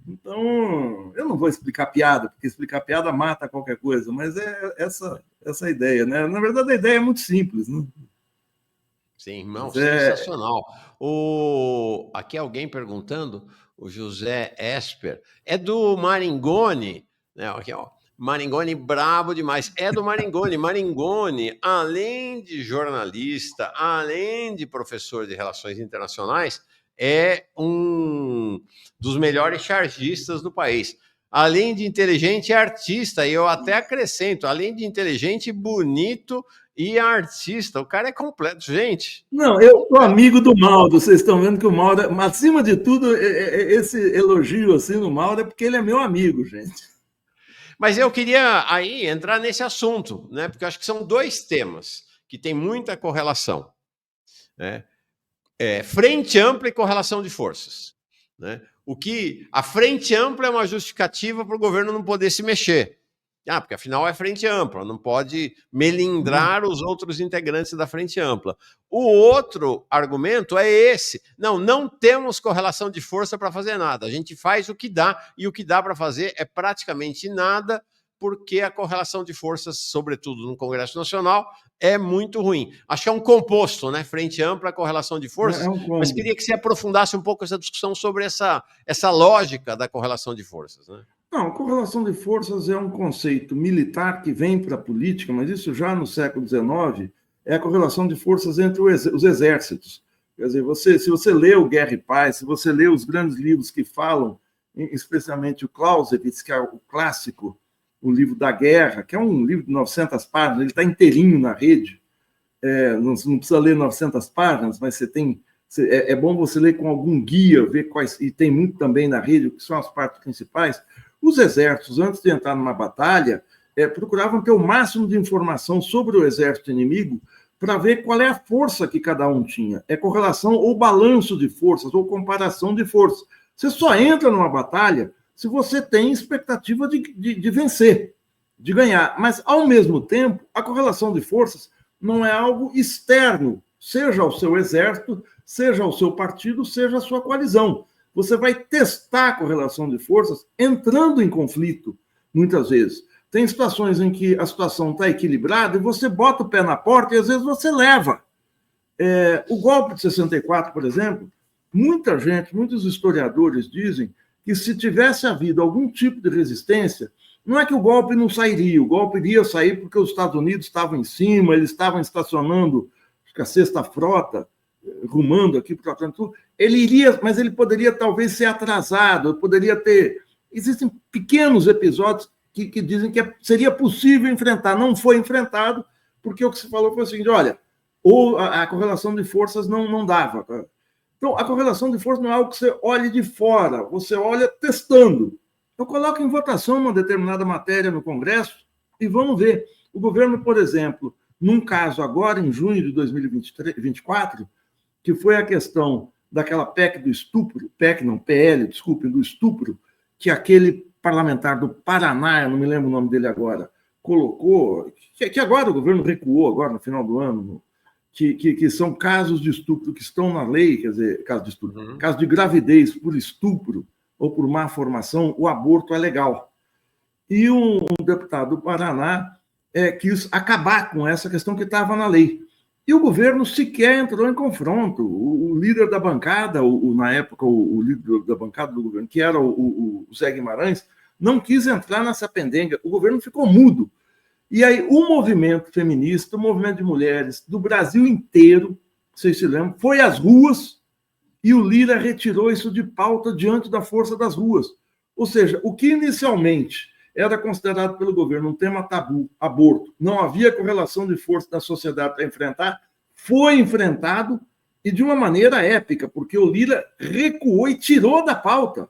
Então, eu não vou explicar piada, porque explicar piada mata qualquer coisa, mas é essa ideia, né? Na verdade, a ideia é muito simples, né? Sim, não, sensacional. Aqui alguém perguntando, o José Esper, é do Marangoni, né? Aqui, Marangoni brabo demais, é do Marangoni. Marangoni, além de jornalista, além de professor de relações internacionais, é um dos melhores chargistas do país. Além de inteligente, é artista, e eu até acrescento, além de inteligente, bonito e artista. O cara é completo, gente. Não, eu sou amigo do Mauro, vocês estão vendo que o Mauro, acima de tudo, esse elogio assim no Mauro é porque ele é meu amigo, gente. Mas eu queria aí entrar nesse assunto, né? Porque eu acho que são dois temas que têm muita correlação, né? Frente ampla e correlação de forças, né? O que a frente ampla é uma justificativa para o governo não poder se mexer. Porque afinal é frente ampla, não pode melindrar os outros integrantes da frente ampla. O outro argumento é esse. Não temos correlação de força para fazer nada. A gente faz o que dá, e o que dá para fazer é praticamente nada, porque a correlação de forças, sobretudo no Congresso Nacional, é muito ruim. Acho que é um composto, né? Frente ampla, correlação de forças. Mas queria que você aprofundasse um pouco essa discussão sobre essa lógica da correlação de forças, né? Não, correlação de forças é um conceito militar que vem para a política, mas isso já no século XIX é a correlação de forças entre os exércitos. Quer dizer, se você lê o Guerra e Paz, se você lê os grandes livros que falam, especialmente o Clausewitz, que é o clássico, o livro da guerra, que é um livro de 900 páginas, ele está inteirinho na rede, não precisa ler 900 páginas, mas é bom você ler com algum guia, ver quais, e tem muito também na rede, o que são as partes principais. Os exércitos, antes de entrar numa batalha, procuravam ter o máximo de informação sobre o exército inimigo para ver qual é a força que cada um tinha. É correlação ou balanço de forças, ou comparação de forças. Você só entra numa batalha se você tem expectativa de vencer, de ganhar. Mas, ao mesmo tempo, a correlação de forças não é algo externo, seja ao seu exército, seja ao seu partido, seja à sua coalizão. Você vai testar a correlação de forças entrando em conflito, muitas vezes. Tem situações em que a situação está equilibrada e você bota o pé na porta e, às vezes, você leva. O golpe de 64, por exemplo, muitos historiadores dizem que se tivesse havido algum tipo de resistência, não é que o golpe não sairia, o golpe iria sair porque os Estados Unidos estavam em cima, eles estavam estacionando, acho que a Sexta Frota, rumando aqui para o Atlântico, ele iria, mas ele poderia talvez ser atrasado, poderia ter... Existem pequenos episódios que dizem que seria possível enfrentar, não foi enfrentado, porque o que se falou foi o seguinte, olha, ou a correlação de forças não dava. Então, a correlação de forças não é algo que você olhe de fora, você olha testando. Eu coloco em votação uma determinada matéria no Congresso e vamos ver. O governo, por exemplo, num caso agora, em junho de 2024, que foi a questão daquela PEC do estupro, PL, desculpem, do estupro, que aquele parlamentar do Paraná, eu não me lembro o nome dele agora, colocou, que agora o governo recuou, agora no final do ano, que são casos de estupro que estão na lei, quer dizer, caso de estupro, caso de gravidez por estupro ou por má formação, o aborto é legal. E um deputado do Paraná quis acabar com essa questão que estava na lei. E o governo sequer entrou em confronto. O líder da bancada, na época, o líder da bancada do governo, que era o Zé Guimarães, não quis entrar nessa pendenga. O governo ficou mudo. E aí o movimento feminista, o movimento de mulheres do Brasil inteiro, vocês se lembram, foi às ruas e o Lira retirou isso de pauta diante da força das ruas. Ou seja, o que inicialmente era considerado pelo governo um tema tabu, aborto, não havia correlação de força da sociedade para enfrentar, foi enfrentado e de uma maneira épica, porque o Lira recuou e tirou da pauta.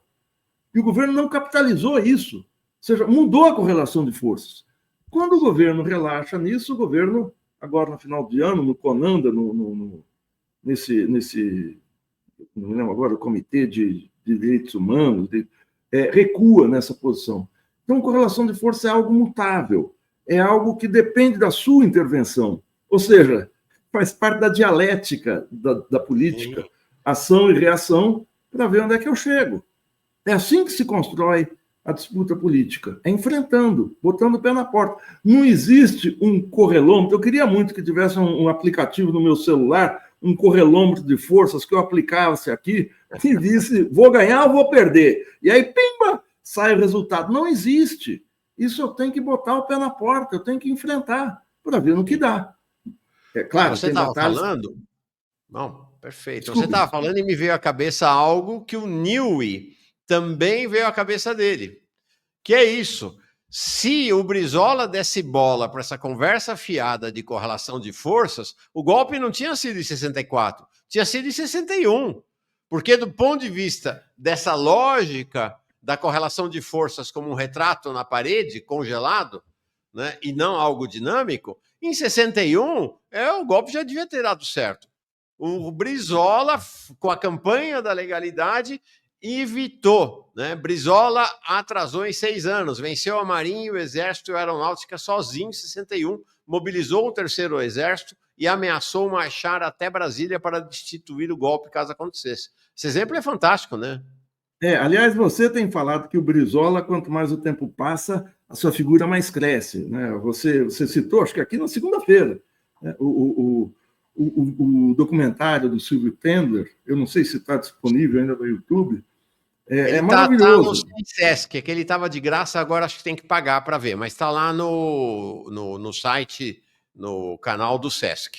E o governo não capitalizou isso, ou seja, mudou a correlação de forças. Quando o governo relaxa nisso, o governo, agora no final de ano, no CONANDA, nesse não me lembro agora, o Comitê de Direitos Humanos, recua nessa posição. Então, correlação de força é algo mutável, é algo que depende da sua intervenção, ou seja, faz parte da dialética da política, ação e reação, para ver onde é que eu chego. É assim que se constrói a disputa política, é enfrentando, botando o pé na porta. Não existe um correlômetro, eu queria muito que tivesse um aplicativo no meu celular, um correlômetro de forças que eu aplicasse aqui e disse, vou ganhar ou vou perder. E aí, pimba, sai o resultado. Não existe. Isso eu tenho que botar o pé na porta, eu tenho que enfrentar para ver no que dá. É claro, você estava falando... Não, perfeito. Desculpe. Você estava falando e me veio à cabeça algo que o Newey também veio à cabeça dele. Que é isso. Se o Brizola desse bola para essa conversa fiada de correlação de forças, o golpe não tinha sido em 64, tinha sido em 61. Porque do ponto de vista dessa lógica da correlação de forças como um retrato na parede, congelado, né, e não algo dinâmico, em 61, o golpe já devia ter dado certo. O Brizola, com a campanha da legalidade, evitou, né? Brizola atrasou em 6 anos, venceu a Marinha, o Exército e a Aeronáutica sozinho em 61, mobilizou o Terceiro Exército e ameaçou marchar até Brasília para destituir o golpe caso acontecesse. Esse exemplo é fantástico, né? Aliás, você tem falado que o Brizola, quanto mais o tempo passa, a sua figura mais cresce, né? Você citou, acho que aqui na segunda-feira, né? O documentário do Silvio Tendler, eu não sei se está disponível ainda no YouTube, é maravilhoso. Tá no Sesc, que ele estava de graça, agora acho que tem que pagar para ver, mas está lá no site, no canal do Sesc.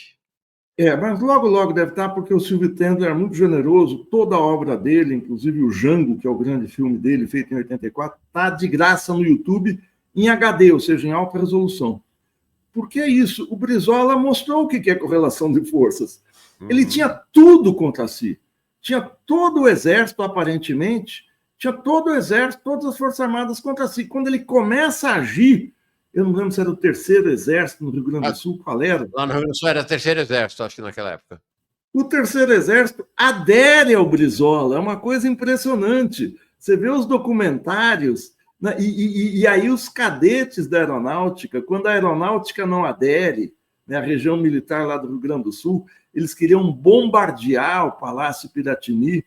Mas logo deve estar, porque o Silvio Tendler é muito generoso, toda a obra dele, inclusive o Django, que é o grande filme dele, feito em 84, está de graça no YouTube em HD, ou seja, em alta resolução. Porque é isso, o Brizola mostrou o que é correlação de forças. Ele tinha tudo contra si. Tinha todo o exército, aparentemente, tinha todo o exército, todas as forças armadas contra si. Quando ele começa a agir, eu não lembro se era o terceiro exército no Rio Grande do Sul, qual era? Lá no Rio Grande do Sul era o terceiro exército, acho que naquela época. O terceiro exército adere ao Brizola, é uma coisa impressionante. Você vê os documentários, né? E aí os cadetes da aeronáutica, quando a aeronáutica não adere, né, a região militar lá do Rio Grande do Sul, eles queriam bombardear o Palácio Piratini.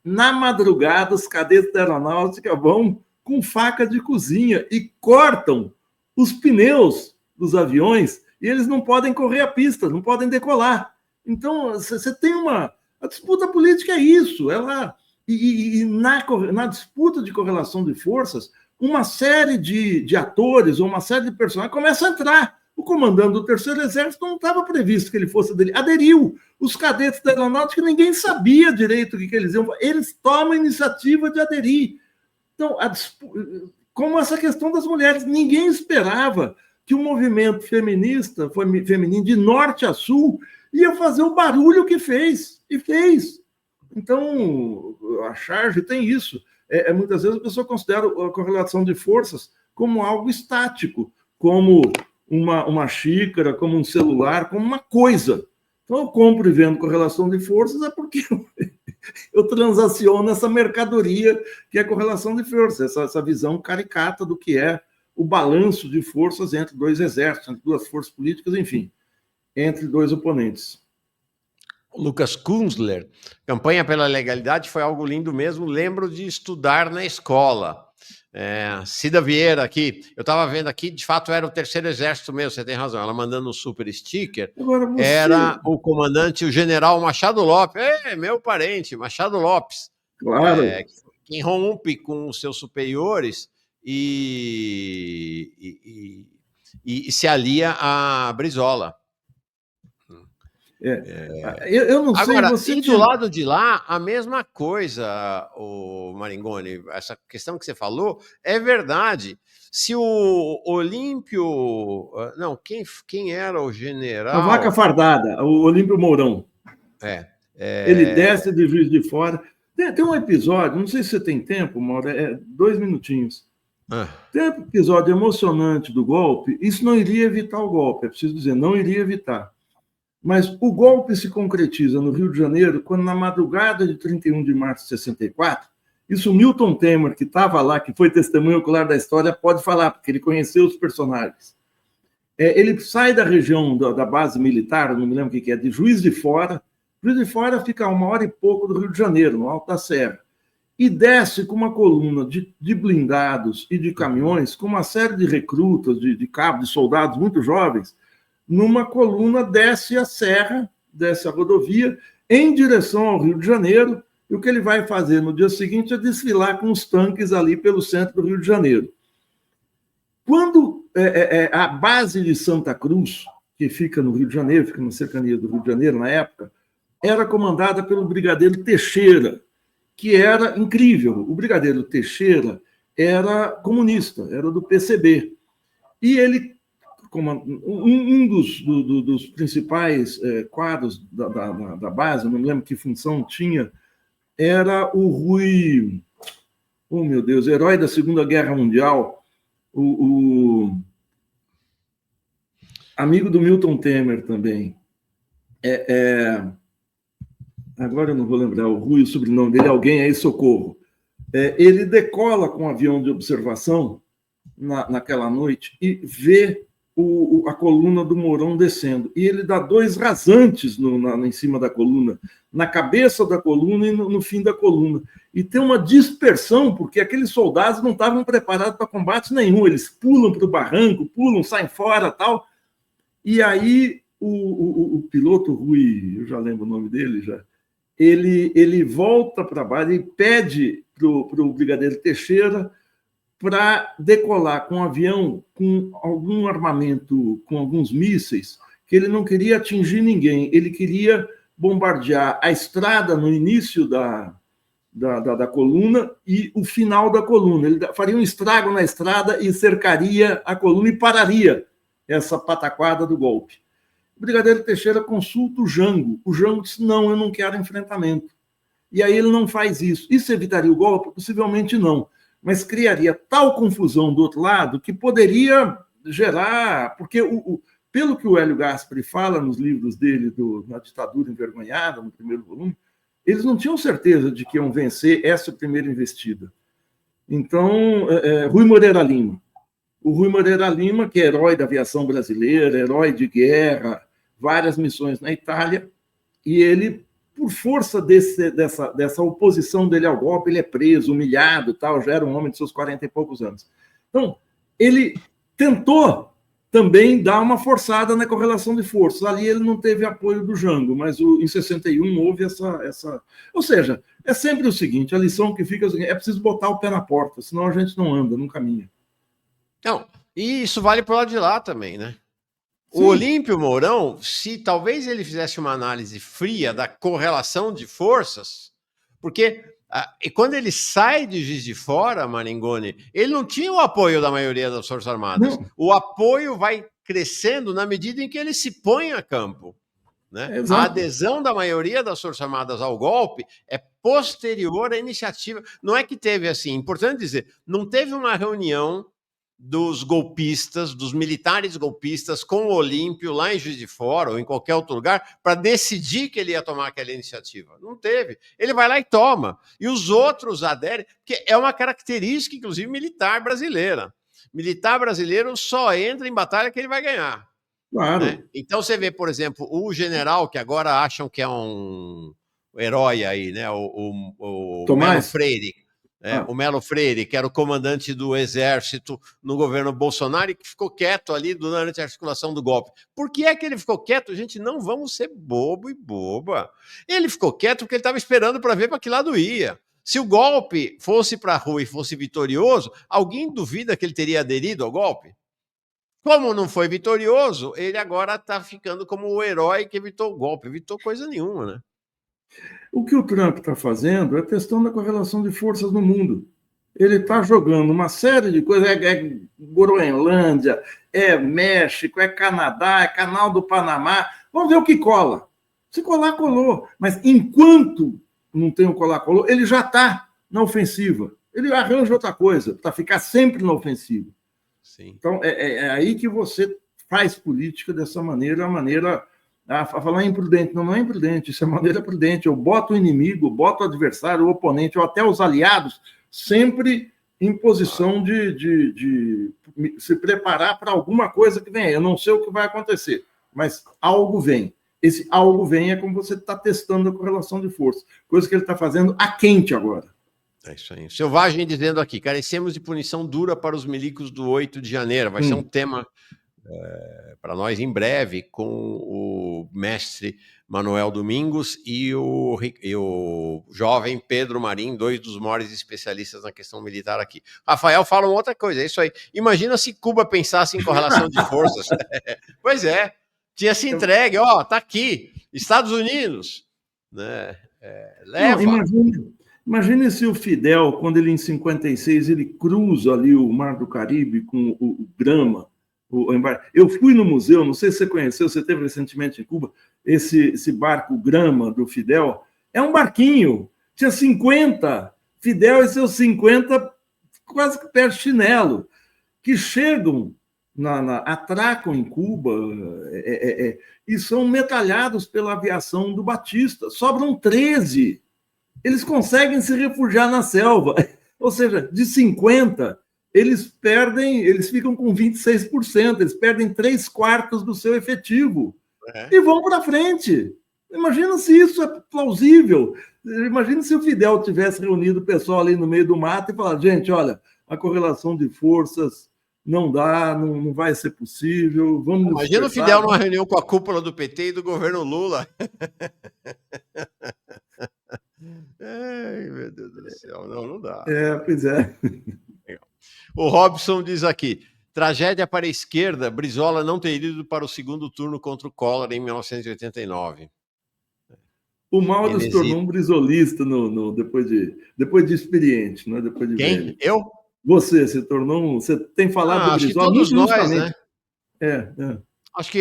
Na madrugada, os cadetes da aeronáutica vão com faca de cozinha e cortam os pneus dos aviões e eles não podem correr a pista, não podem decolar. Então, você tem uma... A disputa política é isso. Na disputa de correlação de forças, uma série de atores ou uma série de personagens começa a entrar. O comandante do Terceiro Exército não estava previsto que ele fosse aderiu. Os cadetes da aeronáutica, ninguém sabia direito o que eles iam fazer. Eles tomam a iniciativa de aderir. Então, como essa questão das mulheres, ninguém esperava que o movimento feminista, feminino de norte a sul, ia fazer o barulho que fez, e fez. Então, a charge tem isso. Muitas vezes a pessoa considera a correlação de forças como algo estático, como uma xícara, como um celular, como uma coisa. Então, eu compro e vendo correlação de forças é porque eu transaciono essa mercadoria que é correlação de forças, essa visão caricata do que é o balanço de forças entre dois exércitos, entre duas forças políticas, enfim, entre dois oponentes. Lucas Kunzler, campanha pela legalidade foi algo lindo mesmo, lembro de estudar na escola. Cida Vieira aqui, eu estava vendo aqui, de fato era o terceiro exército mesmo, você tem razão, ela mandando um super sticker, era o comandante, o general Machado Lopes, meu parente, Machado Lopes, claro. que rompe com os seus superiores e se alia a Brizola. Eu não sei. Agora, e do lado de lá, a mesma coisa, o Maringoni, essa questão que você falou é verdade. Se o Olímpio... Não, quem era o general? A vaca fardada, o Olímpio Mourão. Ele desce de Juiz de Fora. Tem um episódio, não sei se você tem tempo, Mauro, 2 minutinhos. Tem um episódio emocionante do golpe. Isso não iria evitar o golpe, é preciso dizer, não iria evitar. Mas o golpe se concretiza no Rio de Janeiro quando, na madrugada de 31 de março de 64, isso o Milton Temer, que estava lá, que foi testemunho ocular da história, pode falar, porque ele conheceu os personagens. Ele sai da região da base militar, não me lembro o que é, de Juiz de Fora. Juiz de Fora fica a 1 hora e pouco do Rio de Janeiro, no Alto da Serra. E desce com uma coluna de blindados e de caminhões, com uma série de recrutas, de cabos, de soldados muito jovens, numa coluna desce a serra, desce a rodovia, em direção ao Rio de Janeiro, e o que ele vai fazer no dia seguinte é desfilar com os tanques ali pelo centro do Rio de Janeiro. Quando a base de Santa Cruz, que fica no Rio de Janeiro, fica na cercania do Rio de Janeiro na época, era comandada pelo brigadeiro Teixeira, que era incrível. O brigadeiro Teixeira era comunista, era do PCB. E ele, um dos principais quadros da base, não me lembro que função tinha, era o Rui, oh meu Deus, herói da Segunda Guerra Mundial, o amigo do Milton Temer também. Agora eu não vou lembrar, o Rui, o sobrenome dele, alguém aí, socorro. Ele decola com um avião de observação naquela noite e vê a coluna do Mourão descendo. E ele dá 2 rasantes em cima da coluna, na cabeça da coluna e no fim da coluna. E tem uma dispersão, porque aqueles soldados não estavam preparados para combate nenhum. Eles pulam para o barranco, pulam, saem fora tal. E aí o piloto Rui, eu já lembro o nome dele, ele volta para a base e pede para o brigadeiro Teixeira para decolar com um avião com algum armamento, com alguns mísseis, que ele não queria atingir ninguém, ele queria bombardear a estrada no início da coluna e o final da coluna. Ele faria um estrago na estrada e cercaria a coluna e pararia essa pataquada do golpe. O brigadeiro Teixeira consulta o Jango. O Jango disse, não, eu não quero enfrentamento. E aí ele não faz isso. Isso evitaria o golpe? Possivelmente não. Mas criaria tal confusão do outro lado que poderia gerar... Porque, pelo que o Hélio Gaspari fala nos livros dele, Na Ditadura Envergonhada, no primeiro volume, eles não tinham certeza de que iam vencer essa primeira investida. Então, Rui Moreira Lima. O Rui Moreira Lima, que é herói da aviação brasileira, herói de guerra, várias missões na Itália, e ele, por força dessa oposição dele ao golpe, ele é preso, humilhado, tal, já era um homem de seus 40 e poucos anos. Então, ele tentou também dar uma forçada na correlação de forças. Ali ele não teve apoio do Jango, mas em 61 houve essa... Ou seja, é sempre o seguinte, a lição que fica é preciso botar o pé na porta, senão a gente não anda, não caminha. Não, e isso vale para o lado de lá também, né? Sim. O Olímpio Mourão, se talvez ele fizesse uma análise fria da correlação de forças, porque e quando ele sai de Juiz de Fora, Maringoni, ele não tinha o apoio da maioria das Forças Armadas. Não. O apoio vai crescendo na medida em que ele se põe a campo. Né? A adesão da maioria das Forças Armadas ao golpe é posterior à iniciativa. Não é que teve assim, importante dizer, não teve uma reunião dos golpistas, dos militares golpistas com o Olímpio lá em Juiz de Fora ou em qualquer outro lugar para decidir que ele ia tomar aquela iniciativa. Não teve. Ele vai lá e toma. E os outros aderem, porque é uma característica, inclusive, militar brasileira. Militar brasileiro só entra em batalha que ele vai ganhar. Claro. Né? Então você vê, por exemplo, o general que agora acham que é um herói aí, né? O Melo Freire. O Melo Freire, que era o comandante do exército no governo Bolsonaro e que ficou quieto ali durante a articulação do golpe. Por que é que ele ficou quieto? Gente, não vamos ser bobo e boba. Ele ficou quieto porque ele estava esperando para ver para que lado ia. Se o golpe fosse para a rua e fosse vitorioso, alguém duvida que ele teria aderido ao golpe? Como não foi vitorioso, ele agora está ficando como o herói que evitou o golpe. Evitou coisa nenhuma, né? O que o Trump está fazendo é testando a correlação de forças no mundo. Ele está jogando uma série de coisas, é Groenlândia, é México, é Canadá, é Canal do Panamá. Vamos ver o que cola. Se colar, colou. Mas enquanto não tem o colar, colou, ele já está na ofensiva. Ele arranja outra coisa, para ficar sempre na ofensiva. Sim. Então, é aí que você faz política dessa maneira, a maneira... A falar imprudente, não é imprudente, isso é maneira prudente. Eu boto o inimigo, boto o adversário, o oponente, ou até os aliados, sempre em posição de se preparar para alguma coisa que vem. Eu não sei o que vai acontecer, mas algo vem. Esse algo vem é como você está testando a correlação de força, coisa que ele está fazendo a quente agora. É isso aí. Selvagem dizendo aqui, carecemos de punição dura para os milicos do 8 de janeiro. Vai ser um tema... para nós em breve, com o mestre Manuel Domingos e o jovem Pedro Marim, dois dos maiores especialistas na questão militar aqui. Rafael fala uma outra coisa, é isso aí. Imagina se Cuba pensasse em correlação de forças. Pois é, tinha se entregue, ó, tá aqui, Estados Unidos, né? Leva. Não, imagine se o Fidel, quando ele em 56, ele cruza ali o Mar do Caribe com o Grama. Eu fui no museu, não sei se você conheceu, você esteve recentemente em Cuba, esse barco Grama do Fidel, é um barquinho, tinha 50, Fidel e seus 50 quase que pé de chinelo, que chegam, atracam em Cuba e são metralhados pela aviação do Batista, sobram 13, eles conseguem se refugiar na selva, ou seja, de 50... eles ficam com 26%, eles perdem 3/4 do seu efetivo e vão para frente. Imagina se isso é plausível. Imagina se o Fidel tivesse reunido o pessoal ali no meio do mato e falado, gente, olha, a correlação de forças não dá, não vai ser possível. Vamos Imagina o Fidel numa reunião com a cúpula do PT e do governo Lula. Ai, meu Deus do céu, não dá. Pois é. O Robson diz aqui, Tragédia para a esquerda, Brizola não ter ido para o segundo turno contra o Collor em 1989. O Mauro se tornou um brisolista depois de experiente, né? Depois de Quem? velho. Eu? Você se tornou. Você tem falado do Acho que Brizola todos muito nós, justamente. né?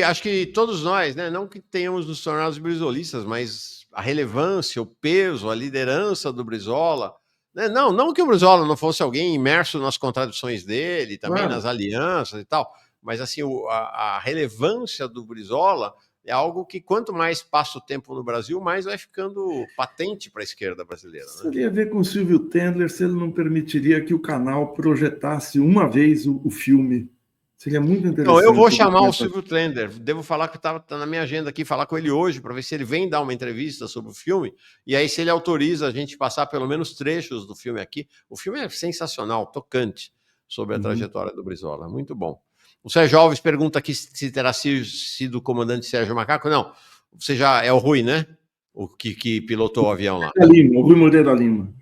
Acho que todos nós, né? Não que tenhamos nos tornado brizolistas, mas a relevância, o peso, a liderança do Brizola. Né? Não que o Brizola não fosse alguém imerso nas contradições dele, também Claro. nas alianças e tal, mas assim, a relevância do Brizola é algo que quanto mais passa o tempo no Brasil, mais vai ficando patente para a esquerda brasileira. Né? Teria a ver com o Silvio Tendler se ele não permitiria que o canal projetasse uma vez o filme. Seria muito interessante. Então, eu vou chamar o Silvio Tendler. Devo falar que tá na minha agenda aqui, falar com ele hoje, para ver se ele vem dar uma entrevista sobre o filme. E aí, se ele autoriza a gente passar pelo menos trechos do filme aqui. O filme é sensacional, tocante, sobre a trajetória do Brizola. Muito bom. O Sérgio Alves pergunta aqui se terá sido o comandante Sérgio Macaco. Não, você já é o Rui, né? O que pilotou o avião lá. O Rui Moreira Lima.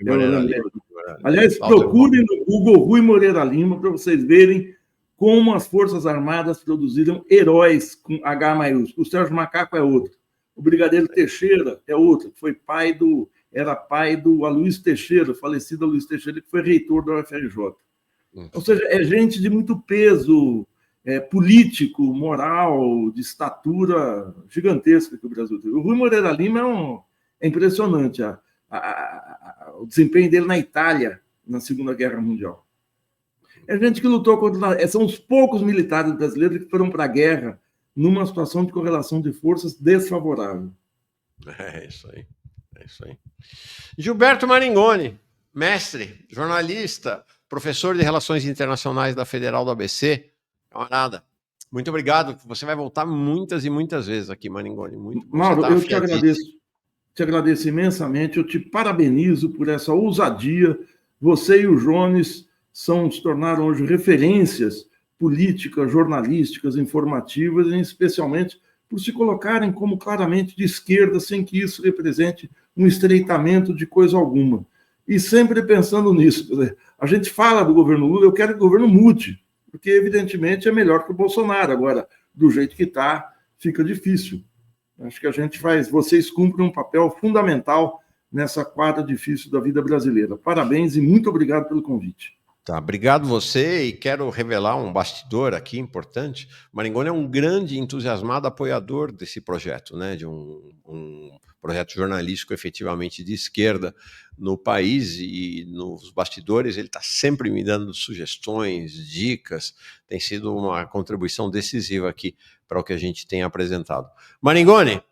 Aliás, procurem no Google Rui Moreira Lima para vocês verem como as Forças Armadas produziram heróis com H maiúsculo. O Sérgio Macaco é outro. O Brigadeiro Teixeira é outro. Era pai do Aloysio Teixeira, falecido Aloysio Teixeira, que foi reitor da UFRJ. Ou seja, é gente de muito peso político, moral, de estatura gigantesca que o Brasil tem. O Rui Moreira Lima é impressionante o desempenho dele na Itália, na Segunda Guerra Mundial. É gente que lutou contra... São os poucos militares brasileiros que foram para a guerra numa situação de correlação de forças desfavorável. É isso aí. Gilberto Maringoni, mestre, jornalista, professor de Relações Internacionais da Federal do ABC. Camarada, muito obrigado. Você vai voltar muitas e muitas vezes aqui, Maringoni. Mauro, eu te agradeço imensamente. Eu te parabenizo por essa ousadia. Você e o Jones se tornaram hoje referências políticas, jornalísticas, informativas, e especialmente por se colocarem como claramente de esquerda, sem que isso represente um estreitamento de coisa alguma. E sempre pensando nisso. A gente fala do governo Lula, eu quero que o governo mude, porque evidentemente é melhor que o Bolsonaro. Agora, do jeito que está, fica difícil. Acho que vocês cumprem um papel fundamental nessa quadra difícil da vida brasileira. Parabéns e muito obrigado pelo convite. Tá, obrigado você, e quero revelar um bastidor aqui importante. O Maringoni é um grande entusiasmado apoiador desse projeto, né, de um projeto jornalístico efetivamente de esquerda no país, e nos bastidores ele está sempre me dando sugestões, dicas, tem sido uma contribuição decisiva aqui para o que a gente tem apresentado. Maringoni,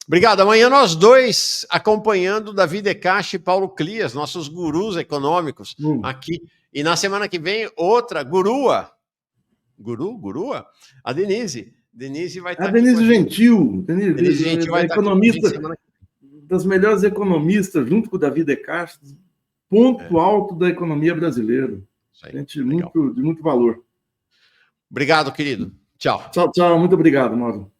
obrigado. Amanhã nós dois acompanhando Davi De Castro e Paulo Clias, nossos gurus econômicos aqui. E na semana que vem, outra gurua, a Denise. Denise vai estar. A Denise Gentil. Denise Gentil vai estar economista, das melhores economistas, junto com o Davi De Castro, ponto alto da economia brasileira. Gente de muito valor. Obrigado, querido. Tchau. Tchau. Muito obrigado, Mauro.